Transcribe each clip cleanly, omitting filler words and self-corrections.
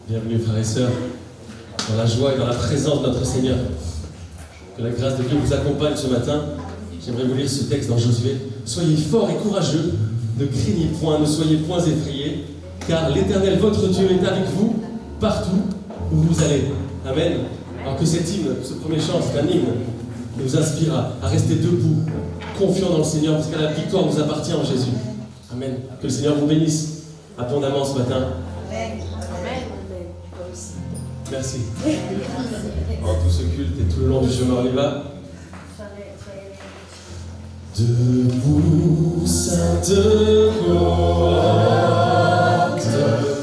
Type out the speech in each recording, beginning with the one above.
Bienvenue frères et sœurs, dans la joie et dans la présence de notre Seigneur. Que la grâce de Dieu vous accompagne ce matin. J'aimerais vous lire ce texte dans Josué. Soyez forts et courageux, ne craignez point, ne soyez point effrayés, car l'Éternel votre Dieu est avec vous partout où vous allez. Amen. Alors que cet hymne, ce premier chant, c'est un hymne, nous inspire à rester debout, confiants dans le Seigneur, parce que la victoire nous appartient en Jésus. Amen. Que le Seigneur vous bénisse abondamment ce matin. Amen. Merci. En tout ce culte et tout le long du chemin, on y va. Debout, sainte cohorte,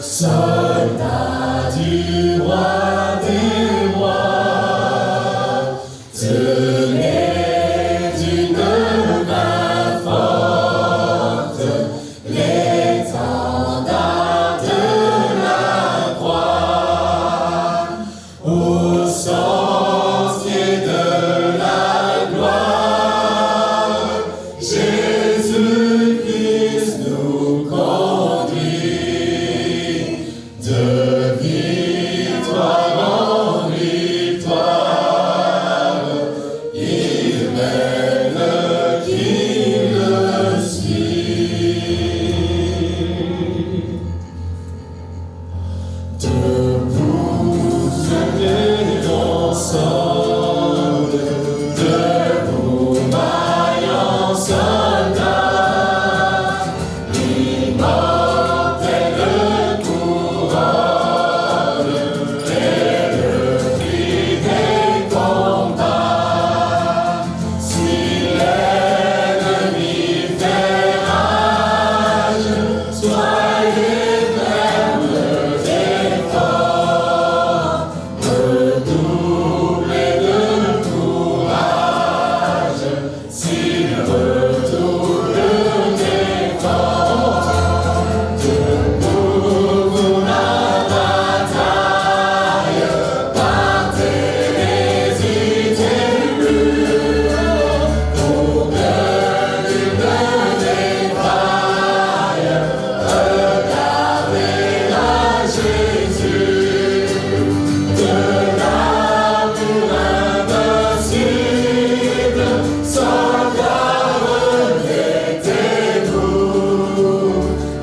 soldats du roi des rois, tenez d'une main forte l'étendard de la croix, au sentier de la gloire, Jésus-Christ nous conduit de victoire en victoire. Il mène qui le suit. Debout, venez ensemble, debout, vaillants soldats, l'immortelle couronne est le prix des combats. Si l'ennemi fait rage, soyez fermes et forts, redoublez de courage, s'il retourne d'efforts. Debout pour la bataille, partez, n'hésitez plus, pour que nul ne défaille, regardez-la Jésus, de l'amour invincible, soldats remettez-vous,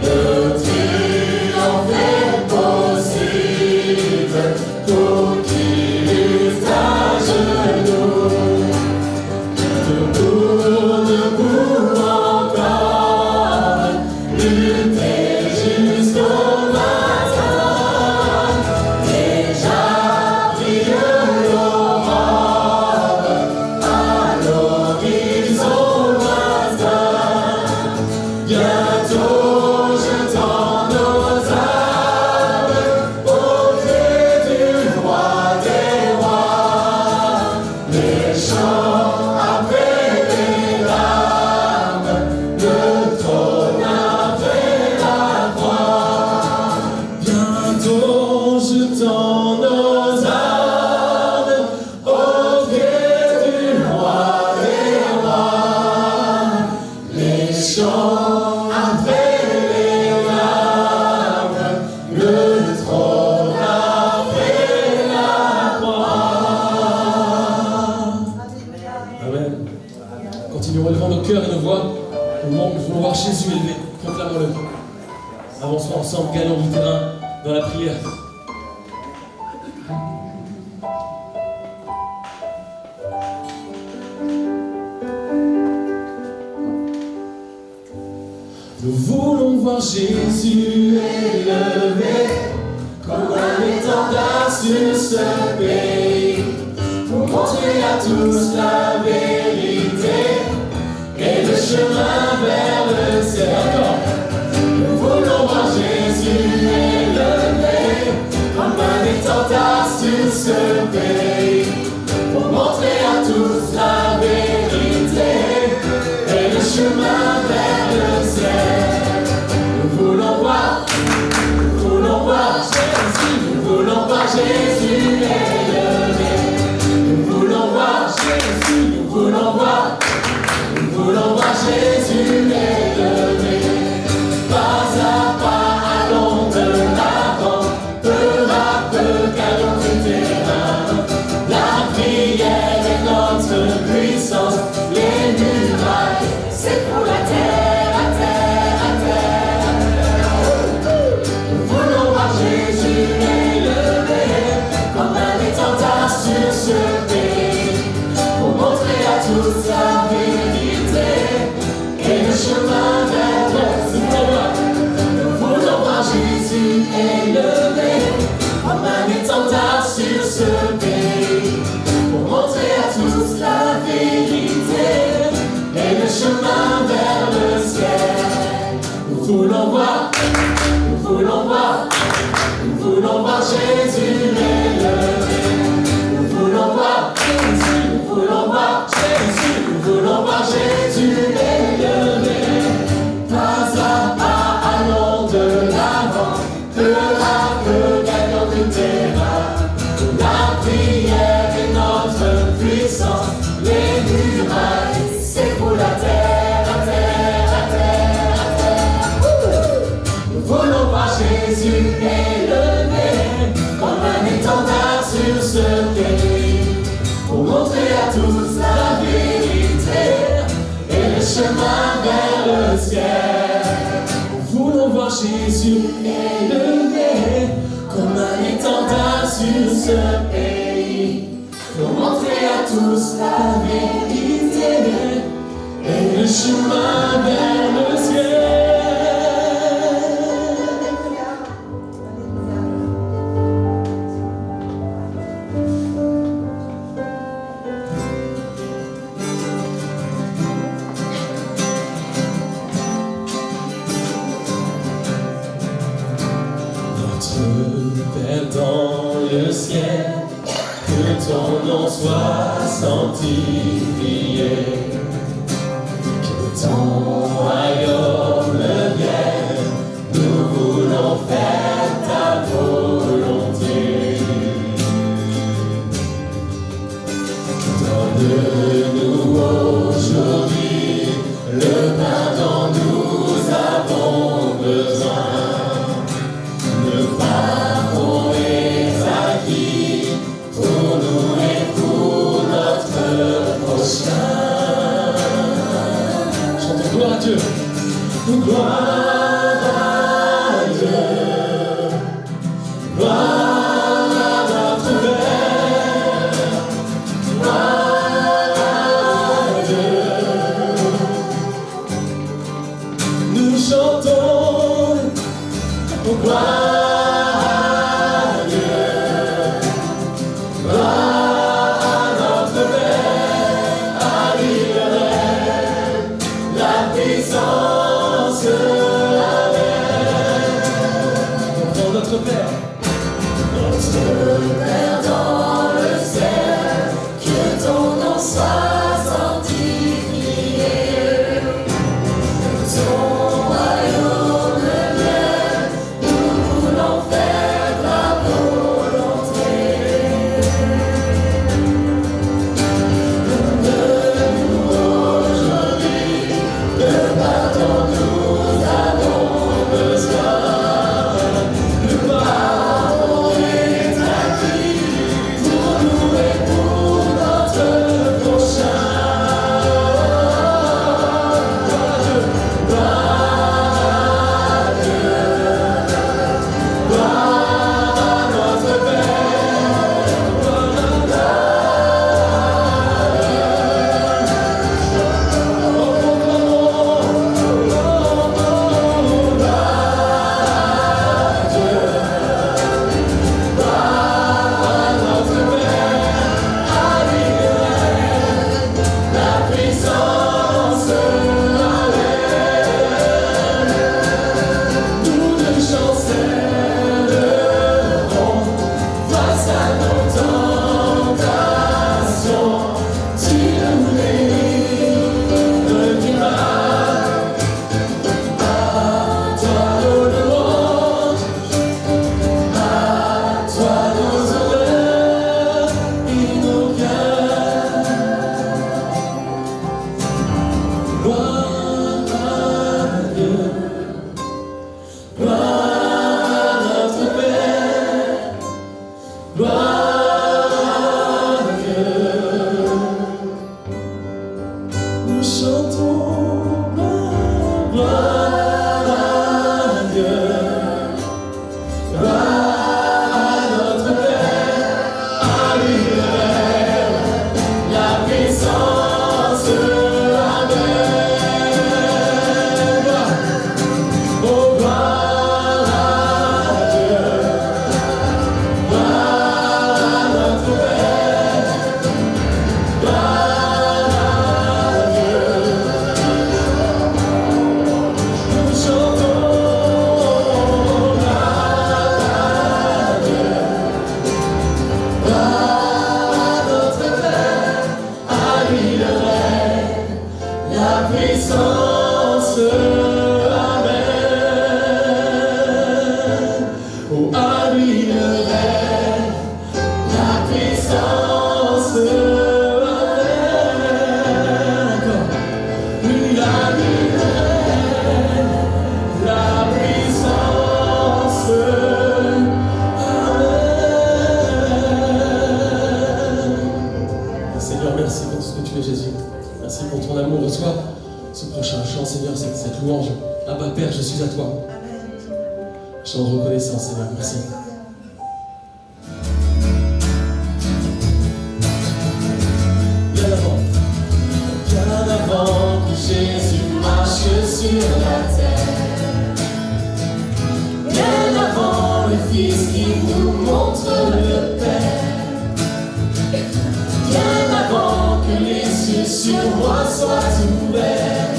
le triomphe est possible pour qui lutte à genoux. Debout encore, luttez jusqu'au matin, déjà brille l'aurore à l'horizon lointain. Bientôt jetant nos âmes aux pieds du roi des rois, les chants après les larmes, le trône après la croix. Bientôt jetant nos âmes aux pieds du roi des rois, les chants après les larmes, le trône après la croix. Amen. Continuons élevant nos cœurs et nos voix au moment où nous voulons voir Jésus élevé. Proclamons-le. Avançons ensemble, gagnons du terrain dans la prière. Nous voulons voir Jésus élevé comme un étendard sur ce pays, pour montrer à tous la vérité et le chemin vers le ciel. Nous voulons voir Jésus élevé comme un étendard sur ce pays, pour montrer à tous la vérité et le chemin vers le ciel. Nous voulons voir Jésus, nous voulons voir Jésus élevé. Nous voulons voir Jésus, nous voulons voir Jésus élevé. voulons voir Jésus élevé. Nous voulons voir Jésus, nous voulons voir Jésus, nous voulons voir Jésus élevé. Pas à pas, allons de l'avant, peu à peu, gagnons du terrain. La prière est notre puissance, les murailles s'écroulent à terre, à terre, à terre, à terre. Nous voulons voir Jésus élevé, comme un étendard sur ce pays, pour montrer à tous la vérité et le chemin vers le ciel. Nous voulons voir Jésus élevé, comme un étendard sur ce pays, pour montrer à tous la vérité et le chemin vers le ciel. Père dans le ciel, que ton nom soit sanctifié, que ton royaume vienne, nous voulons faire ta volonté. Donne-nous aujourd'hui le pain dont nous avons besoin. Chantons gloire à Dieu. Gloire à Dieu. Gloire à notre Père. Gloire à Dieu. Nous chantons gloire. Notre Père dans le ciel, que ton nom soit sanctifié, que ton royaume vienne, nous voulons faire ta volonté. Donne-nous aujourd'hui le pardon nous avons besoin. Le pardon est acquis. louange. Abba Père, je suis à toi. Chant de reconnaissance, Seigneur, merci. Bien avant que Jésus marche sur la terre, bien avant le Fils qui nous montre le Père, bien avant que les cieux sur moi soient ouverts,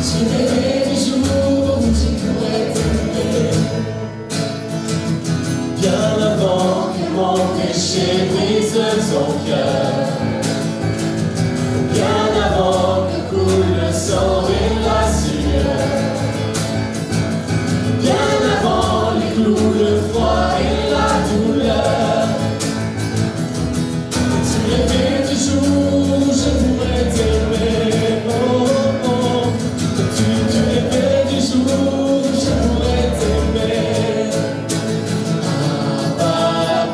tu rêvais du jour où tu pourrais t'aimer. Bien avant que mon péché brise ton cœur, bien avant que coule le sang et la sueur, bien avant les clous, le froid et la douleur, tu rêvais du jour où je pourrais t'aimer. Oh, oh. Tu rêvais du jour où je pourrais t'aimer. Abba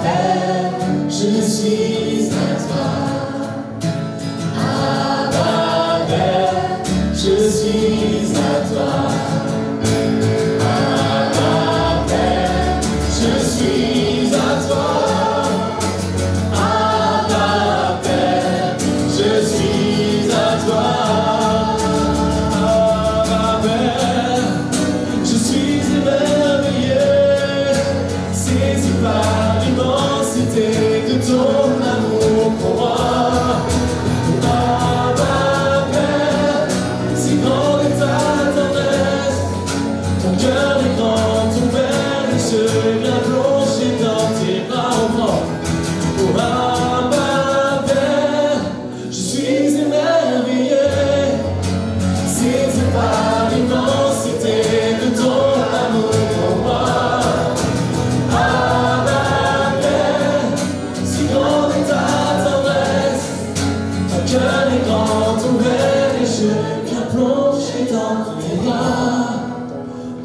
Père, je suis à toi. Je suis à toi. Abba Père, je suis à toi. Abba Père, je suis à toi. Abba Père, je suis émerveillé, saisi par l'immensité de ton amour pour moi. Je viens plonger dans tes bras au grand. Oh Abba Père, je suis émerveillé, saisi par l'immensité de ton amour pour moi. Abba Père, si grande est ta tendresse, ton cœur est grand ouvert et je viens plonger dans tes bras.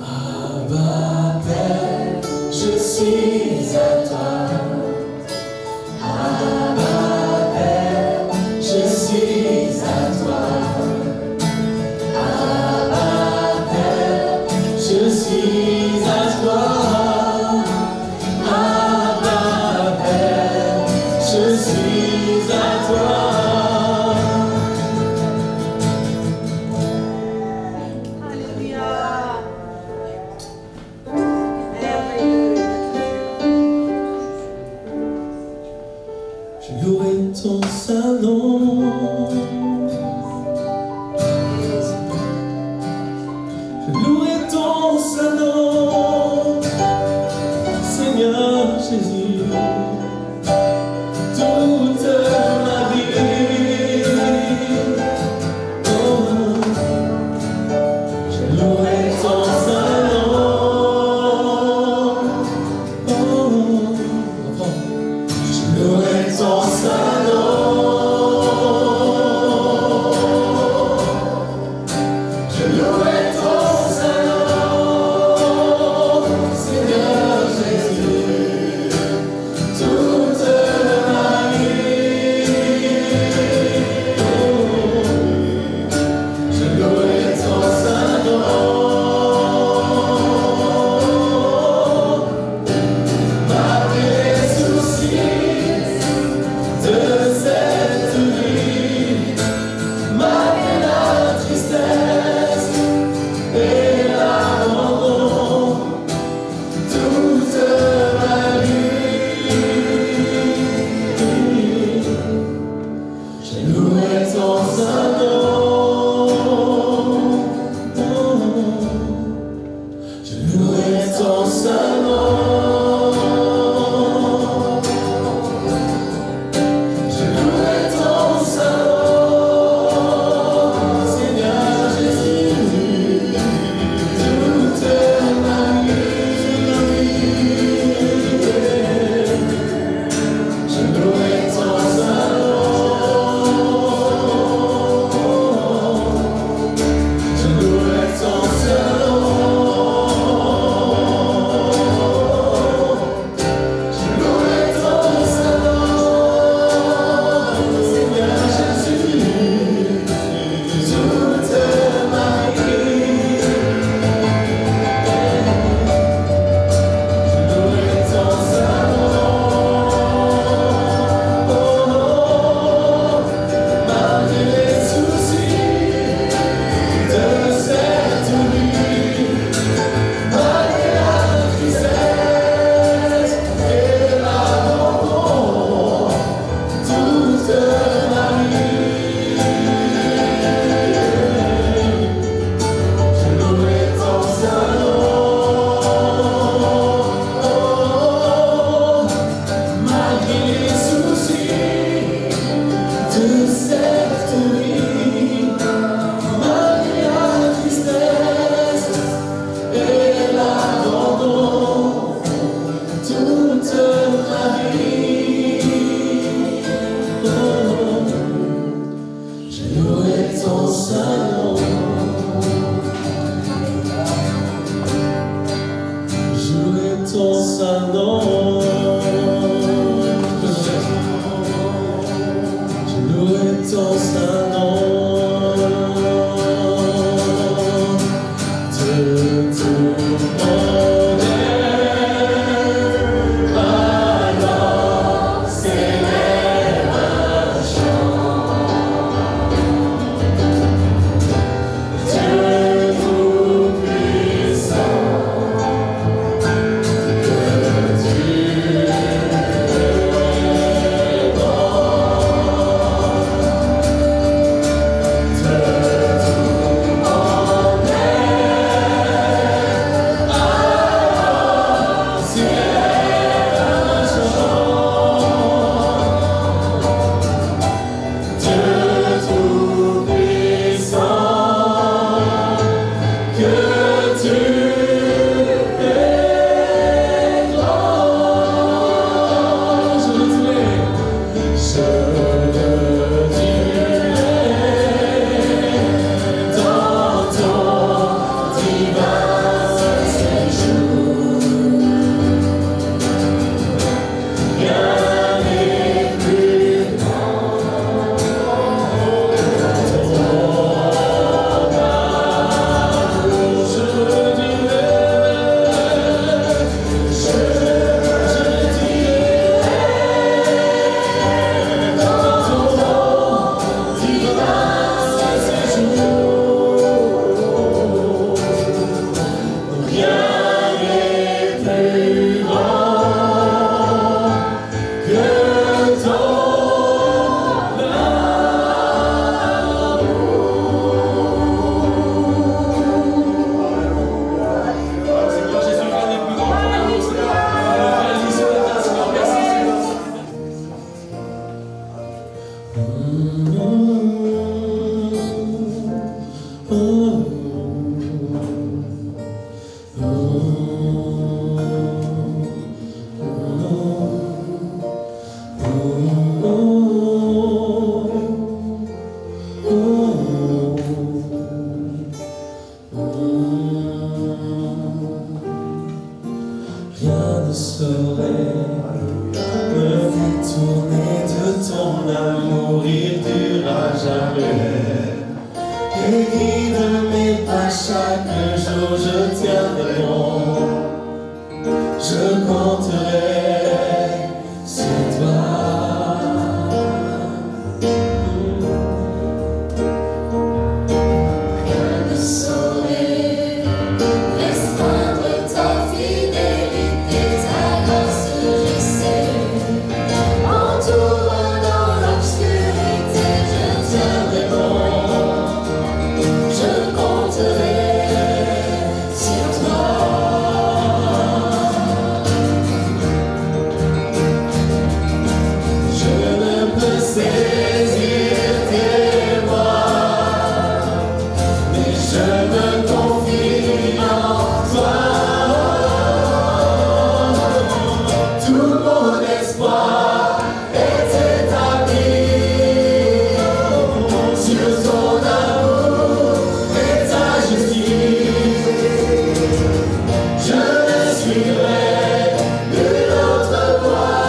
Abba Père, je suis à toi. Abba Père, je suis à toi. Abba Père, je suis à toi. Abba Père, je suis à toi. ton saint nom. Je louerai ton saint nom. De tout mon être, alors s'élève un chant. Dieu tout-puissant, que tu es rien ne saurait me détourner de ton amour, il durera jamais. Et guide mes pas chaque jour, je tiendrai bon, je compterai sur toi. Rien ne saurait restreindre ta fidélité, ta grâce, je sais. Entourant dans l'obscurité, je tiendrai bon, je compterai sur toi. Je ne peux saisir tes voies, mais je me confie en toi. Tout mon espoir est établi sur ton amour et ta justice. Je ne suivrai nulle autre voie.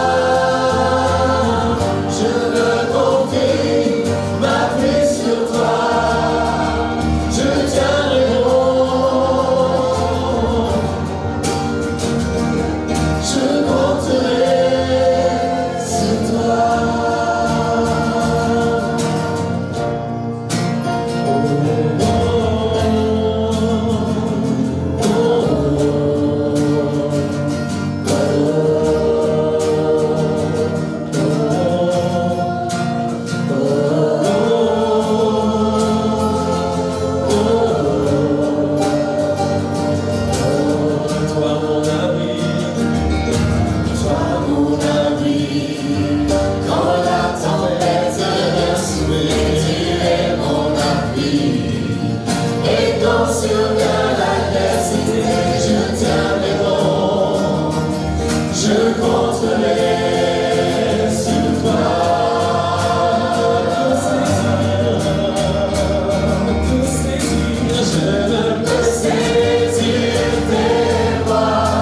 Je me confie ma vie sur toi. Je tiendrai bon. Je compterai sur toi. Toi mon abri, Quand la tempête vient soulever, tu es mon appui. Et quand survient l'adversité, je tiendrai bon, je compterai sur toi. Tout saisir, je ne peux saisir tes voies,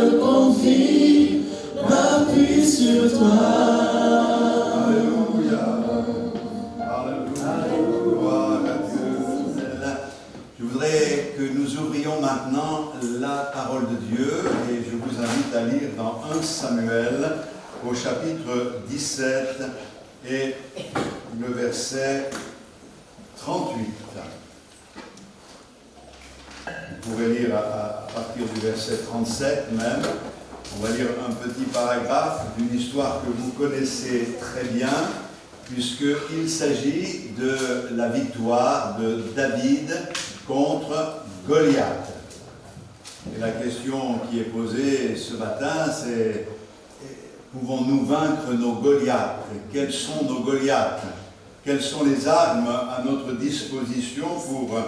me confie, m'appuie sur toi. Alléluia. Alléluia. Gloire à Dieu. Je voudrais que nous ouvrions maintenant la parole de Dieu et je vous invite à lire dans 1 Samuel au chapitre 17 et le verset 38. Vous pouvez lire à partir du verset 37 même. On va lire un petit paragraphe d'une histoire que vous connaissez très bien, puisqu'il s'agit de la victoire de David contre Goliath. Et la question qui est posée ce matin, c'est: pouvons-nous vaincre nos Goliaths? Quels sont nos Goliaths? Quelles sont les armes à notre disposition pour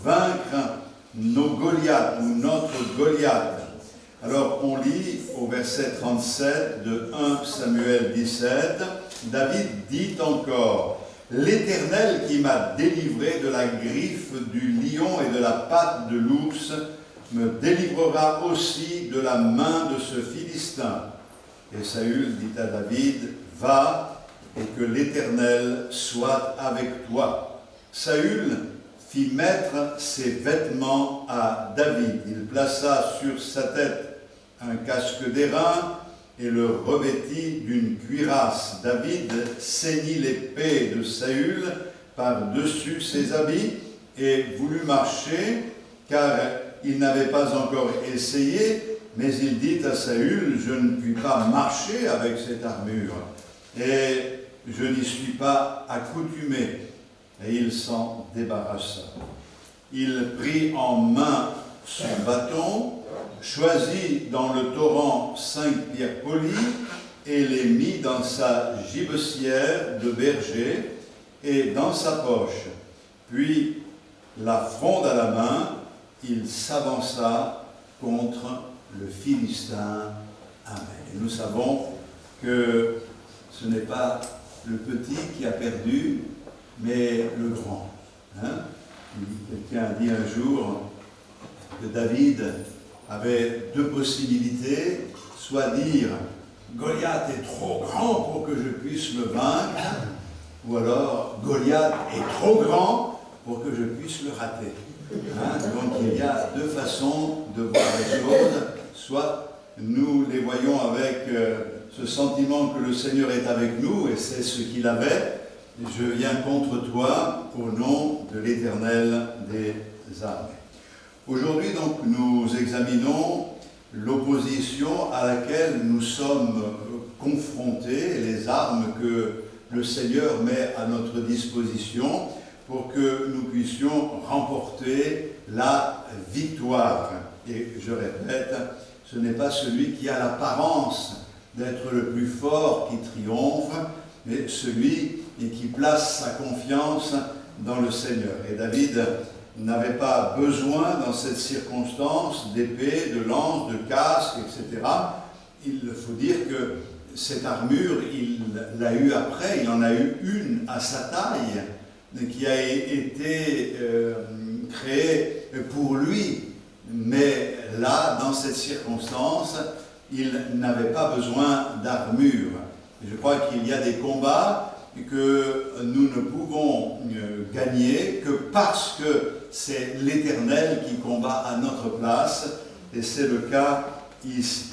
vaincre nos Goliaths ou notre Goliath? Alors on lit au verset 37 de 1 Samuel 17, David dit encore: l'Éternel qui m'a délivré de la griffe du lion et de la patte de l'ours me délivrera aussi de la main de ce Philistin. Et Saül dit à David: va, et que l'Éternel soit avec toi. Saül fit mettre ses vêtements à David. Il plaça sur sa tête un casque d'airain et le revêtit d'une cuirasse. David ceignit l'épée de Saül par-dessus ses habits et voulut marcher, car il n'avait pas encore essayé, mais il dit à Saül: je ne puis pas marcher avec cette armure, et je n'y suis pas accoutumé. Et il s'en débarrassa. Il prit en main son bâton, choisit dans le torrent 5 pierres polies et les mit dans sa gibecière de berger et dans sa poche. Puis, la fronde à la main, il s'avança contre le Philistin. Amen. Et nous savons que ce n'est pas le petit qui a perdu, mais le grand. Quelqu'un a dit un jour que David avait 2 possibilités, soit dire Goliath est trop grand pour que je puisse le vaincre, ou alors Goliath est trop grand pour que je puisse le rater. Donc il y a 2 façons de voir les choses, soit nous les voyons avec ce sentiment que le Seigneur est avec nous, et c'est ce qu'il avait. Je viens contre toi au nom de l'Éternel des armées. Aujourd'hui, donc, nous examinons l'opposition à laquelle nous sommes confrontés, les armes que le Seigneur met à notre disposition pour que nous puissions remporter la victoire. Et je répète, ce n'est pas celui qui a l'apparence d'être le plus fort qui triomphe, mais celui qui place sa confiance dans le Seigneur. Et David n'avait pas besoin, dans cette circonstance, d'épée, de lance, de casque, etc. Il faut dire que cette armure, il l'a eue après, il en a eu une à sa taille, qui a été créée pour lui. Mais là, dans cette circonstance, il n'avait pas besoin d'armure. Je crois qu'il y a des combats que nous ne pouvons gagner que parce que c'est l'Éternel qui combat à notre place, et c'est le cas ici.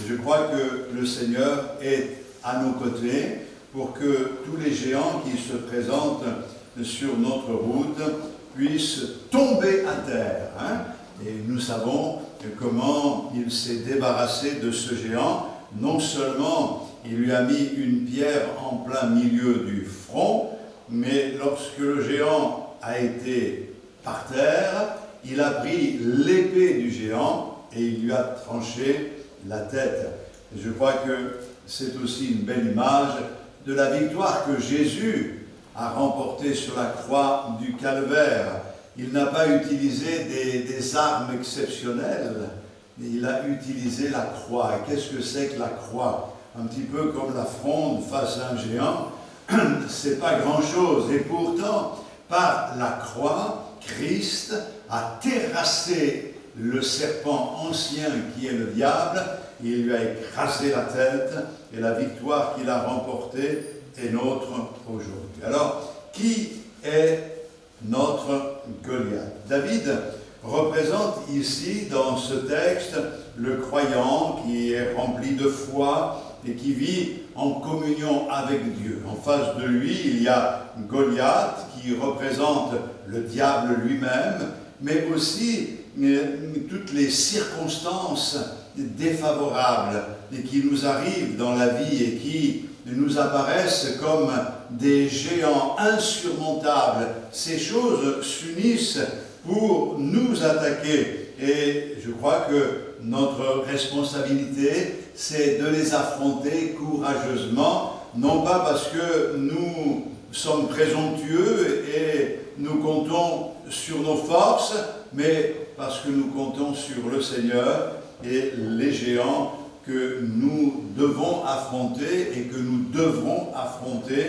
Je crois que le Seigneur est à nos côtés pour que tous les géants qui se présentent sur notre route puissent tomber à terre. Et nous savons comment il s'est débarrassé de ce géant. Non seulement il lui a mis une pierre en plein milieu du front, mais lorsque le géant a été par terre, il a pris l'épée du géant et il lui a tranché la tête. Et je crois que c'est aussi une belle image de la victoire que Jésus a remportée sur la croix du Calvaire. Il n'a pas utilisé des armes exceptionnelles, mais il a utilisé la croix. Et qu'est-ce que c'est que la croix? Un petit peu comme la fronde face à un géant, c'est pas grand-chose. Et pourtant, par la croix, Christ a terrassé le serpent ancien qui est le diable, il lui a écrasé la tête, et la victoire qu'il a remportée est nôtre aujourd'hui. Alors, qui est notre Goliath? David représente ici, dans ce texte, le croyant qui est rempli de foi et qui vit en communion avec Dieu. En face de lui, il y a Goliath qui représente le diable lui-même, mais aussi toutes les circonstances défavorables et qui nous arrivent dans la vie et qui nous apparaissent comme des géants insurmontables. Ces choses s'unissent pour nous attaquer. Et je crois que notre responsabilité, c'est de les affronter courageusement, non pas parce que nous sommes présomptueux et nous comptons sur nos forces, mais parce que nous comptons sur le Seigneur et les géants que nous devons affronter et que nous devrons affronter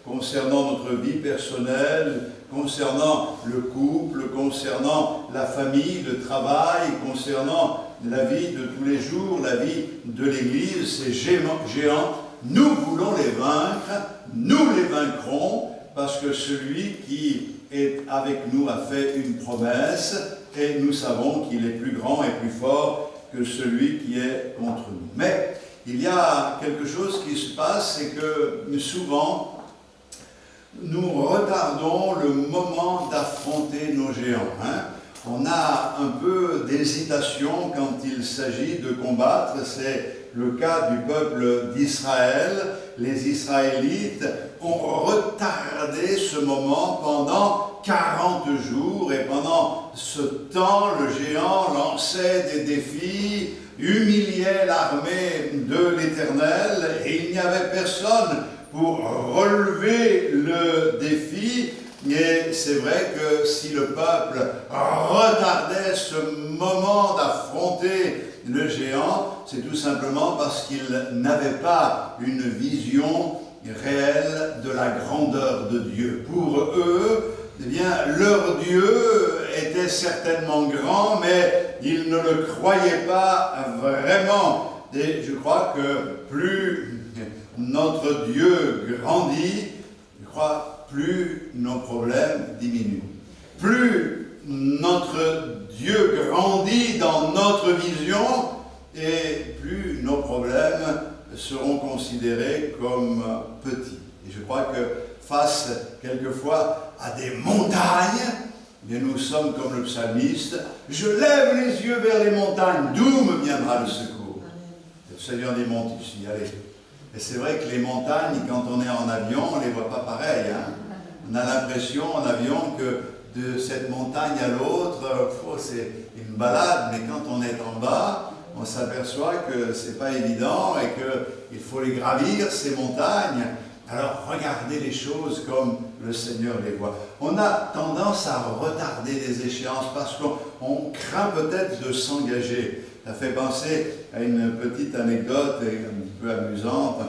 concernant notre vie personnelle, concernant le couple, concernant la famille, le travail, concernant la vie de tous les jours, la vie de l'Église, ces géants, nous voulons les vaincre, nous les vaincrons, parce que celui qui est avec nous a fait une promesse, et nous savons qu'il est plus grand et plus fort que celui qui est contre nous. Mais il y a quelque chose qui se passe, c'est que souvent, nous retardons le moment d'affronter nos géants. On a un peu d'hésitation quand il s'agit de combattre. C'est le cas du peuple d'Israël. Les Israélites ont retardé ce moment pendant 40 jours et pendant ce temps, le géant lançait des défis, humiliait l'armée de l'Éternel et il n'y avait personne pour relever le défi. Et c'est vrai que si le peuple retardait ce moment d'affronter le géant, c'est tout simplement parce qu'il n'avait pas une vision réelle de la grandeur de Dieu. Pour eux, eh bien, leur Dieu était certainement grand, mais ils ne le croyaient pas vraiment. Et je crois que plus notre Dieu grandit, je crois, plus nos problèmes diminuent. Plus notre Dieu grandit dans notre vision, et plus nos problèmes seront considérés comme petits. Et je crois que face quelquefois à des montagnes, mais nous sommes comme le psalmiste, je lève les yeux vers les montagnes, d'où me viendra le secours? Le Seigneur des monts ici, allez. Et c'est vrai que les montagnes, quand on est en avion, on ne les voit pas pareil. On a l'impression en avion que de cette montagne à l'autre, c'est une balade, mais quand on est en bas, on s'aperçoit que ce n'est pas évident et qu'il faut les gravir, ces montagnes. Alors regardez les choses comme le Seigneur les voit. On a tendance à retarder les échéances parce qu'on craint peut-être de s'engager. Ça fait penser à une petite anecdote un petit peu amusante,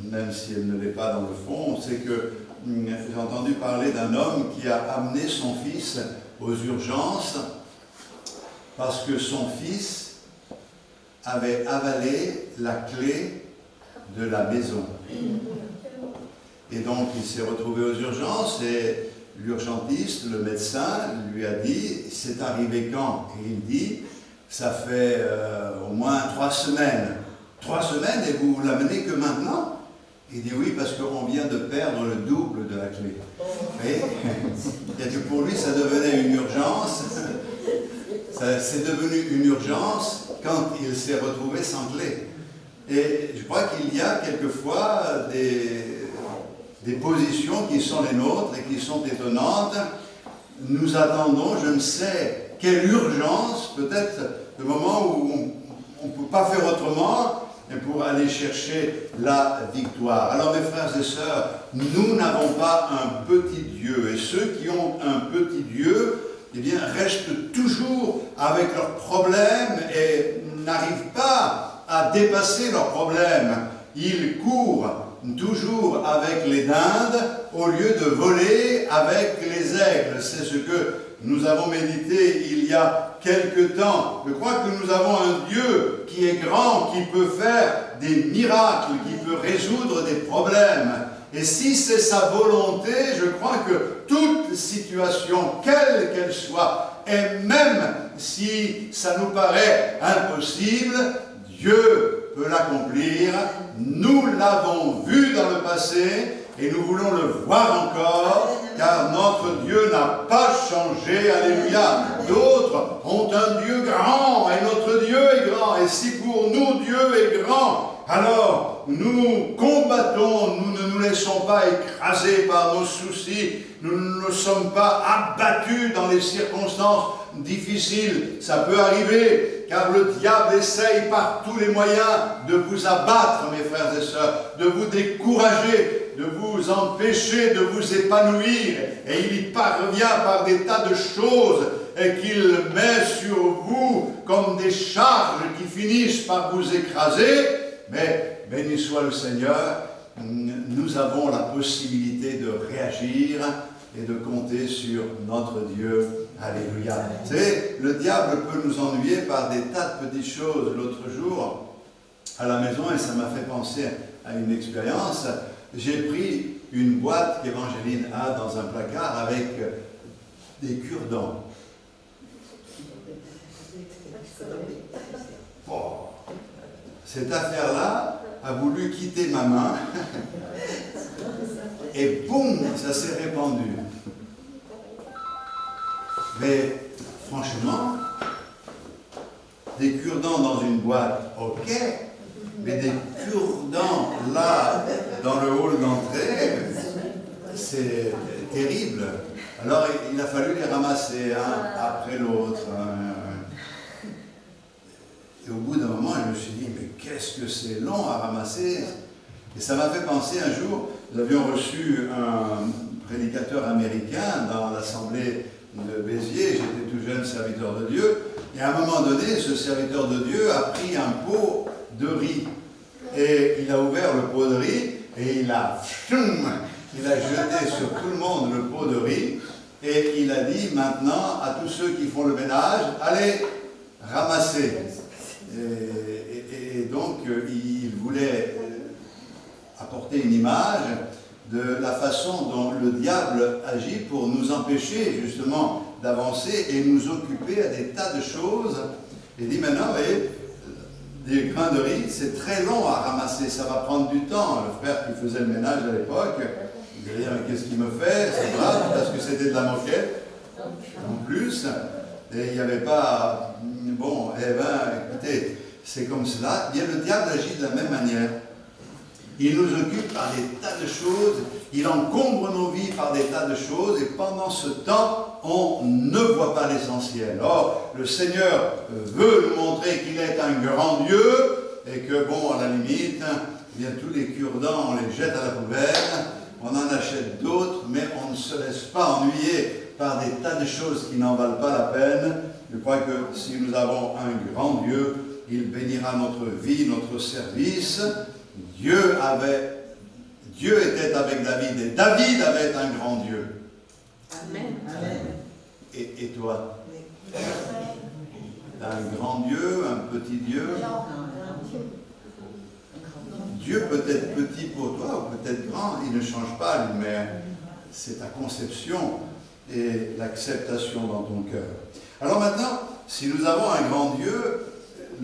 même si elle ne l'est pas dans le fond. C'est que j'ai entendu parler d'un homme qui a amené son fils aux urgences parce que son fils avait avalé la clé de la maison. Et donc il s'est retrouvé aux urgences et l'urgentiste, le médecin, lui a dit « c'est arrivé quand ?» Et il dit « ça fait au moins 3 semaines. » 3 semaines et vous l'amenez que maintenant? Il dit « oui, parce qu'on vient de perdre le double de la clé. » Et que pour lui ça devenait une urgence. C'est devenu une urgence quand il s'est retrouvé sans clé. Et je crois qu'il y a quelquefois des positions qui sont les nôtres et qui sont étonnantes. Nous attendons, je ne sais quelle urgence, peut-être le moment où on ne peut pas faire autrement, pour aller chercher la victoire. Alors mes frères et sœurs, nous n'avons pas un petit Dieu. Et ceux qui ont un petit Dieu, eh bien, restent toujours avec leurs problèmes et n'arrivent pas à dépasser leurs problèmes. Ils courent toujours avec les dindes au lieu de voler avec les aigles. C'est ce que nous avons médité il y a quelque temps. Je crois que nous avons un Dieu qui est grand, qui peut faire des miracles, qui peut résoudre des problèmes. Et si c'est sa volonté, je crois que toute situation, quelle qu'elle soit, et même si ça nous paraît impossible, Dieu peut l'accomplir. Nous l'avons vu dans le passé et nous voulons le voir encore, car notre Dieu n'a pas changé. Alléluia. D'autres ont un Dieu grand et notre Dieu est grand. Et si pour nous Dieu est grand, alors nous combattons, nous ne nous laissons pas écraser par nos soucis, nous ne sommes pas abattus dans les circonstances difficiles. Ça peut arriver, car le diable essaye par tous les moyens de vous abattre, mes frères et sœurs, de vous décourager, de vous empêcher de vous épanouir. Et il y parvient par des tas de choses et qu'il met sur vous comme des charges qui finissent par vous écraser. Mais béni soit le Seigneur, nous avons la possibilité de réagir et de compter sur notre Dieu. Alléluia. Vous savez, le diable peut nous ennuyer par des tas de petites choses. L'autre jour, à la maison, et ça m'a fait penser à une expérience, j'ai pris une boîte qu'Évangéline a dans un placard avec des cure-dents. Oh. Cette affaire-là a voulu quitter ma main et boum, ça s'est répandu. Mais franchement, des cure-dents dans une boîte, ok, mais des cure-dents là, dans le hall d'entrée, c'est terrible. Alors il a fallu les ramasser un après l'autre. Et au bout d'un moment, je me suis dit, mais qu'est-ce que c'est long à ramasser. Et ça m'a fait penser un jour, nous avions reçu un prédicateur américain dans l'assemblée de Béziers, j'étais tout jeune serviteur de Dieu, et à un moment donné, ce serviteur de Dieu a pris un pot de riz, et il a ouvert le pot de riz, et il a jeté sur tout le monde le pot de riz, et il a dit maintenant à tous ceux qui font le ménage, allez ramasser. Et donc, il voulait apporter une image de la façon dont le diable agit pour nous empêcher justement d'avancer et nous occuper à des tas de choses. Il dit maintenant, vous voyez, des grains de riz, c'est très long à ramasser, ça va prendre du temps. Le frère qui faisait le ménage à l'époque, il dit, mais qu'est-ce qu'il me fait? C'est grave, parce que c'était de la moquette en plus. Et il n'y avait pas... Bon, eh bien, écoutez, c'est comme cela. Bien, le diable agit de la même manière. Il nous occupe par des tas de choses, il encombre nos vies par des tas de choses, et pendant ce temps, on ne voit pas l'essentiel. Or, le Seigneur veut nous montrer qu'il est un grand Dieu, et que, bon, à la limite, bien, tous les cure-dents, on les jette à la poubelle, on en achète d'autres, mais on ne se laisse pas ennuyer par des tas de choses qui n'en valent pas la peine. Je crois que si nous avons un grand Dieu, il bénira notre vie, notre service. Dieu était avec David, et David avait un grand Dieu. Amen. Et toi? Un grand Dieu, un petit Dieu? Dieu peut être petit pour toi ou peut-être grand, il ne change pas, mais c'est ta conception et l'acceptation dans ton cœur. Alors maintenant, si nous avons un grand Dieu,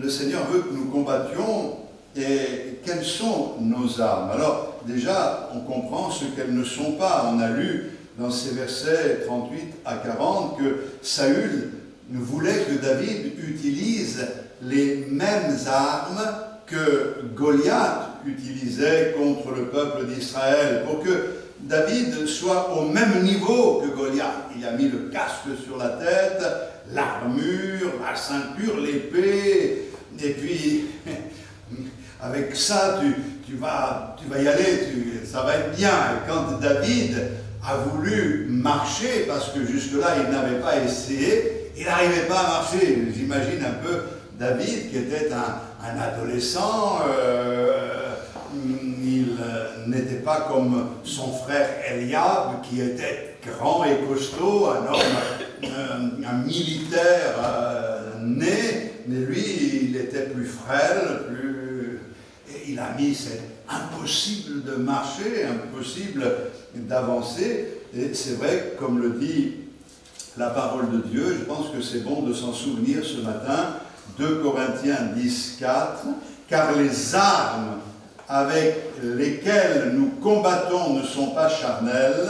le Seigneur veut que nous combattions. Et quelles sont nos armes? Alors déjà, on comprend ce qu'elles ne sont pas. On a lu dans ces versets 38 à 40 que Saül voulait que David utilise les mêmes armes que Goliath utilisait contre le peuple d'Israël, pour que David soit au même niveau que Goliath. Il a mis le casque sur la tête, l'armure, la ceinture, l'épée, et puis avec ça tu vas y aller, ça va être bien. Et quand David a voulu marcher, parce que jusque-là il n'avait pas essayé, il n'arrivait pas à marcher. J'imagine un peu David qui était un adolescent, il n'était pas comme son frère Eliab qui était grand et costaud, un homme un militaire né, mais lui, il était plus frêle, et il a mis, c'est impossible de marcher, impossible d'avancer. Et c'est vrai, comme le dit la parole de Dieu, je pense que c'est bon de s'en souvenir ce matin, 2 Corinthiens 10, 4, car les armes avec lesquelles nous combattons ne sont pas charnelles,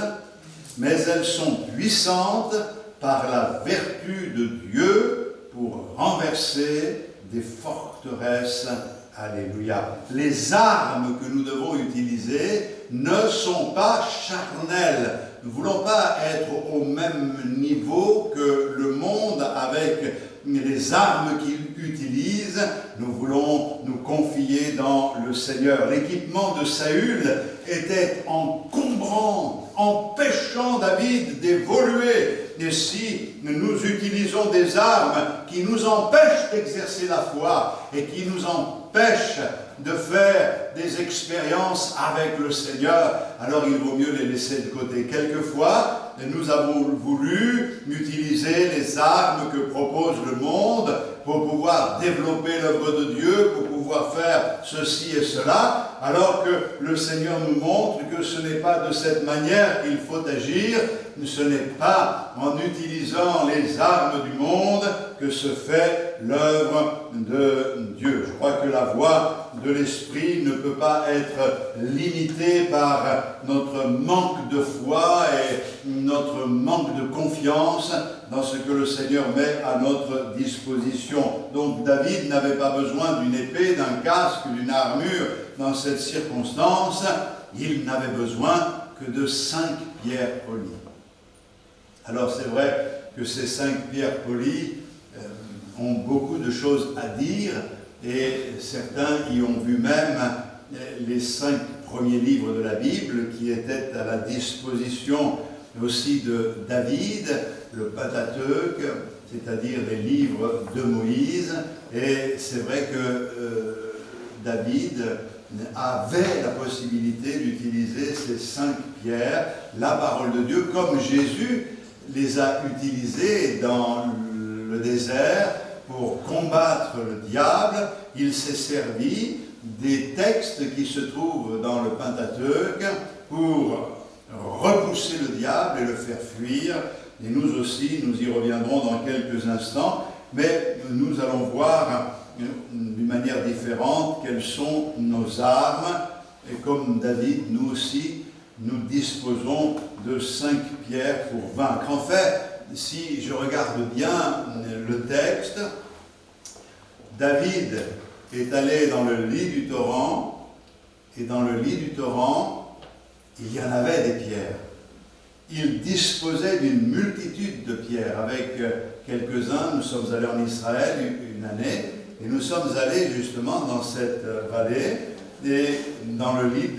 mais elles sont puissantes par la vertu de Dieu pour renverser des forteresses. Alléluia. Les armes que nous devons utiliser ne sont pas charnelles. Nous ne voulons pas être au même niveau que le monde avec les armes qu'il utilise. Nous voulons nous confier dans le Seigneur. L'équipement de Saül était encombrant, empêchant David d'évoluer. Et si nous utilisons des armes qui nous empêchent d'exercer la foi et qui nous empêchent de faire des expériences avec le Seigneur, alors il vaut mieux les laisser de côté. Quelquefois, nous avons voulu utiliser les armes que propose le monde pour pouvoir développer l'œuvre de Dieu, pour pouvoir faire ceci et cela, alors que le Seigneur nous montre que ce n'est pas de cette manière qu'il faut agir. Ce n'est pas en utilisant les armes du monde que se fait l'œuvre de Dieu. Je crois que la voie de l'Esprit ne peut pas être limitée par notre manque de foi et notre manque de confiance dans ce que le Seigneur met à notre disposition. Donc David n'avait pas besoin d'une épée, d'un casque, d'une armure dans cette circonstance. Il n'avait besoin que de 5 pierres polies. Alors c'est vrai que ces 5 pierres polies ont beaucoup de choses à dire et certains y ont vu même les 5 premiers livres de la Bible qui étaient à la disposition aussi de David, le Pentateuque, c'est-à-dire les livres de Moïse. Et c'est vrai que David avait la possibilité d'utiliser ces 5 pierres, la parole de Dieu, comme Jésus les a utilisés dans le désert pour combattre le diable. Il s'est servi des textes qui se trouvent dans le Pentateuque pour repousser le diable et le faire fuir. Et nous aussi, nous y reviendrons dans quelques instants, mais nous allons voir d'une manière différente quelles sont nos armes. Et comme David, nous aussi, nous disposons de 5 pierres pour vaincre. En fait, si je regarde bien le texte, David est allé dans le lit du torrent, et dans le lit du torrent, il y en avait des pierres. Il disposait d'une multitude de pierres. Avec quelques-uns, nous sommes allés en Israël une année, et nous sommes allés justement dans cette vallée, et dans le lit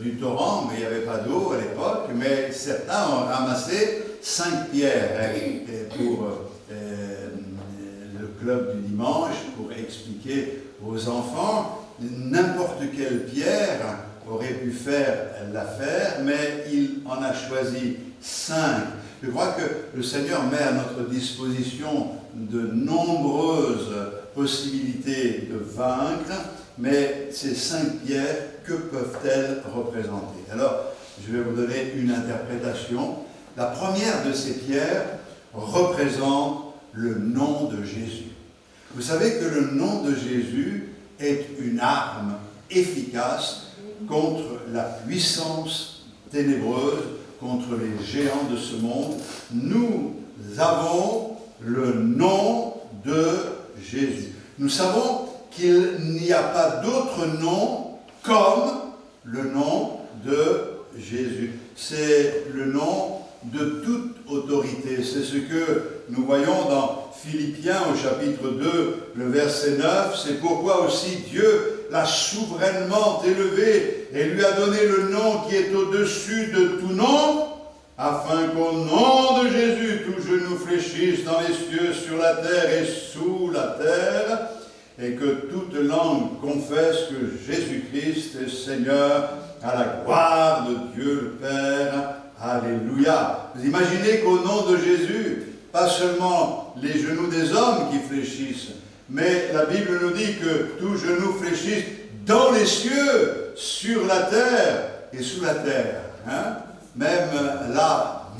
du torrent, mais il n'y avait pas d'eau à l'époque, mais certains ont ramassé 5 pierres pour le club du dimanche, pour expliquer aux enfants. N'importe quelle pierre aurait pu faire l'affaire, mais il en a choisi 5. Je crois que le Seigneur met à notre disposition de nombreuses possibilités de vaincre, mais ces 5 pierres, que peuvent-elles représenter? Alors, je vais vous donner une interprétation. La première de ces pierres représente le nom de Jésus. Vous savez que le nom de Jésus est une arme efficace contre la puissance ténébreuse, contre les géants de ce monde. Nous avons le nom de Jésus. Nous savons qu'il n'y a pas d'autre nom comme le nom de Jésus. C'est le nom de toute autorité. C'est ce que nous voyons dans Philippiens au chapitre 2, le verset 9. C'est pourquoi aussi Dieu l'a souverainement élevé et lui a donné le nom qui est au-dessus de tout nom, afin qu'au nom de Jésus, tout genou fléchisse dans les cieux, sur la terre et sous la terre, et que toute langue confesse que Jésus-Christ est Seigneur, à la gloire de Dieu le Père. Alléluia. Vous imaginez qu'au nom de Jésus, pas seulement les genoux des hommes qui fléchissent, mais la Bible nous dit que tout genou fléchisse dans les cieux, sur la terre et sous la terre. Hein? Même là,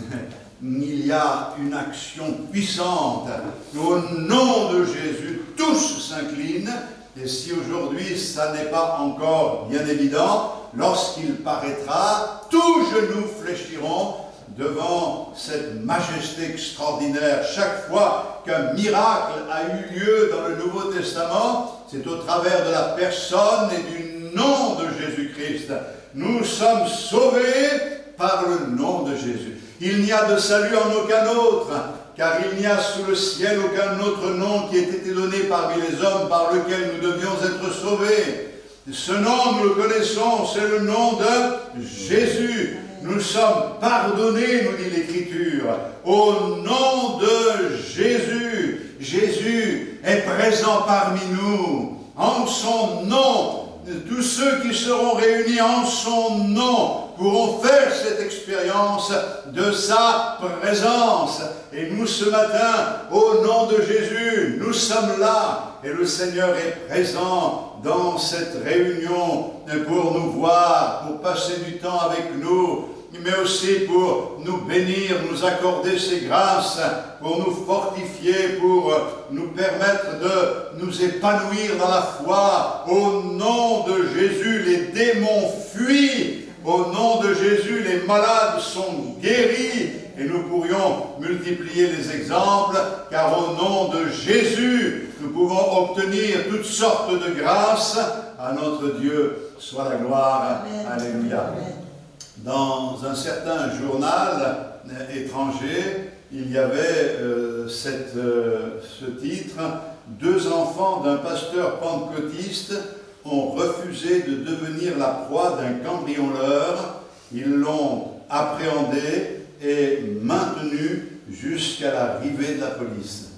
il y a une action puissante. Au nom de Jésus, tous s'inclinent. Et si aujourd'hui ça n'est pas encore bien évident, lorsqu'il paraîtra, tous genoux fléchiront devant cette majesté extraordinaire. Chaque fois qu'un miracle a eu lieu dans le Nouveau Testament, c'est au travers de la personne et du nom de Jésus-Christ. Nous sommes sauvés par le nom de Jésus. Il n'y a de salut en aucun autre, car il n'y a sous le ciel aucun autre nom qui ait été donné parmi les hommes par lequel nous devions être sauvés. Ce nom, nous le connaissons, c'est le nom de Jésus. Nous sommes pardonnés, nous dit l'Écriture, au nom de Jésus. Jésus est présent parmi nous, en son nom. Tous ceux qui seront réunis en son nom pourront faire cette expérience de sa présence. Et nous, ce matin, au nom de Jésus, nous sommes là. Et le Seigneur est présent dans cette réunion pour nous voir, pour passer du temps avec nous, mais aussi pour nous bénir, nous accorder ses grâces, pour nous fortifier, pour nous permettre de nous épanouir dans la foi. Au nom de Jésus, les démons fuient. Au nom de Jésus, les malades sont guéris. Et nous pourrions multiplier les exemples, car au nom de Jésus, nous pouvons obtenir toutes sortes de grâces. À notre Dieu soit la gloire. Amen. Alléluia. Amen. Dans un certain journal étranger, il y avait ce titre « 2 enfants d'un pasteur pentecôtiste ont refusé de devenir la proie d'un cambrioleur. Ils l'ont appréhendé et maintenu jusqu'à l'arrivée de la police. »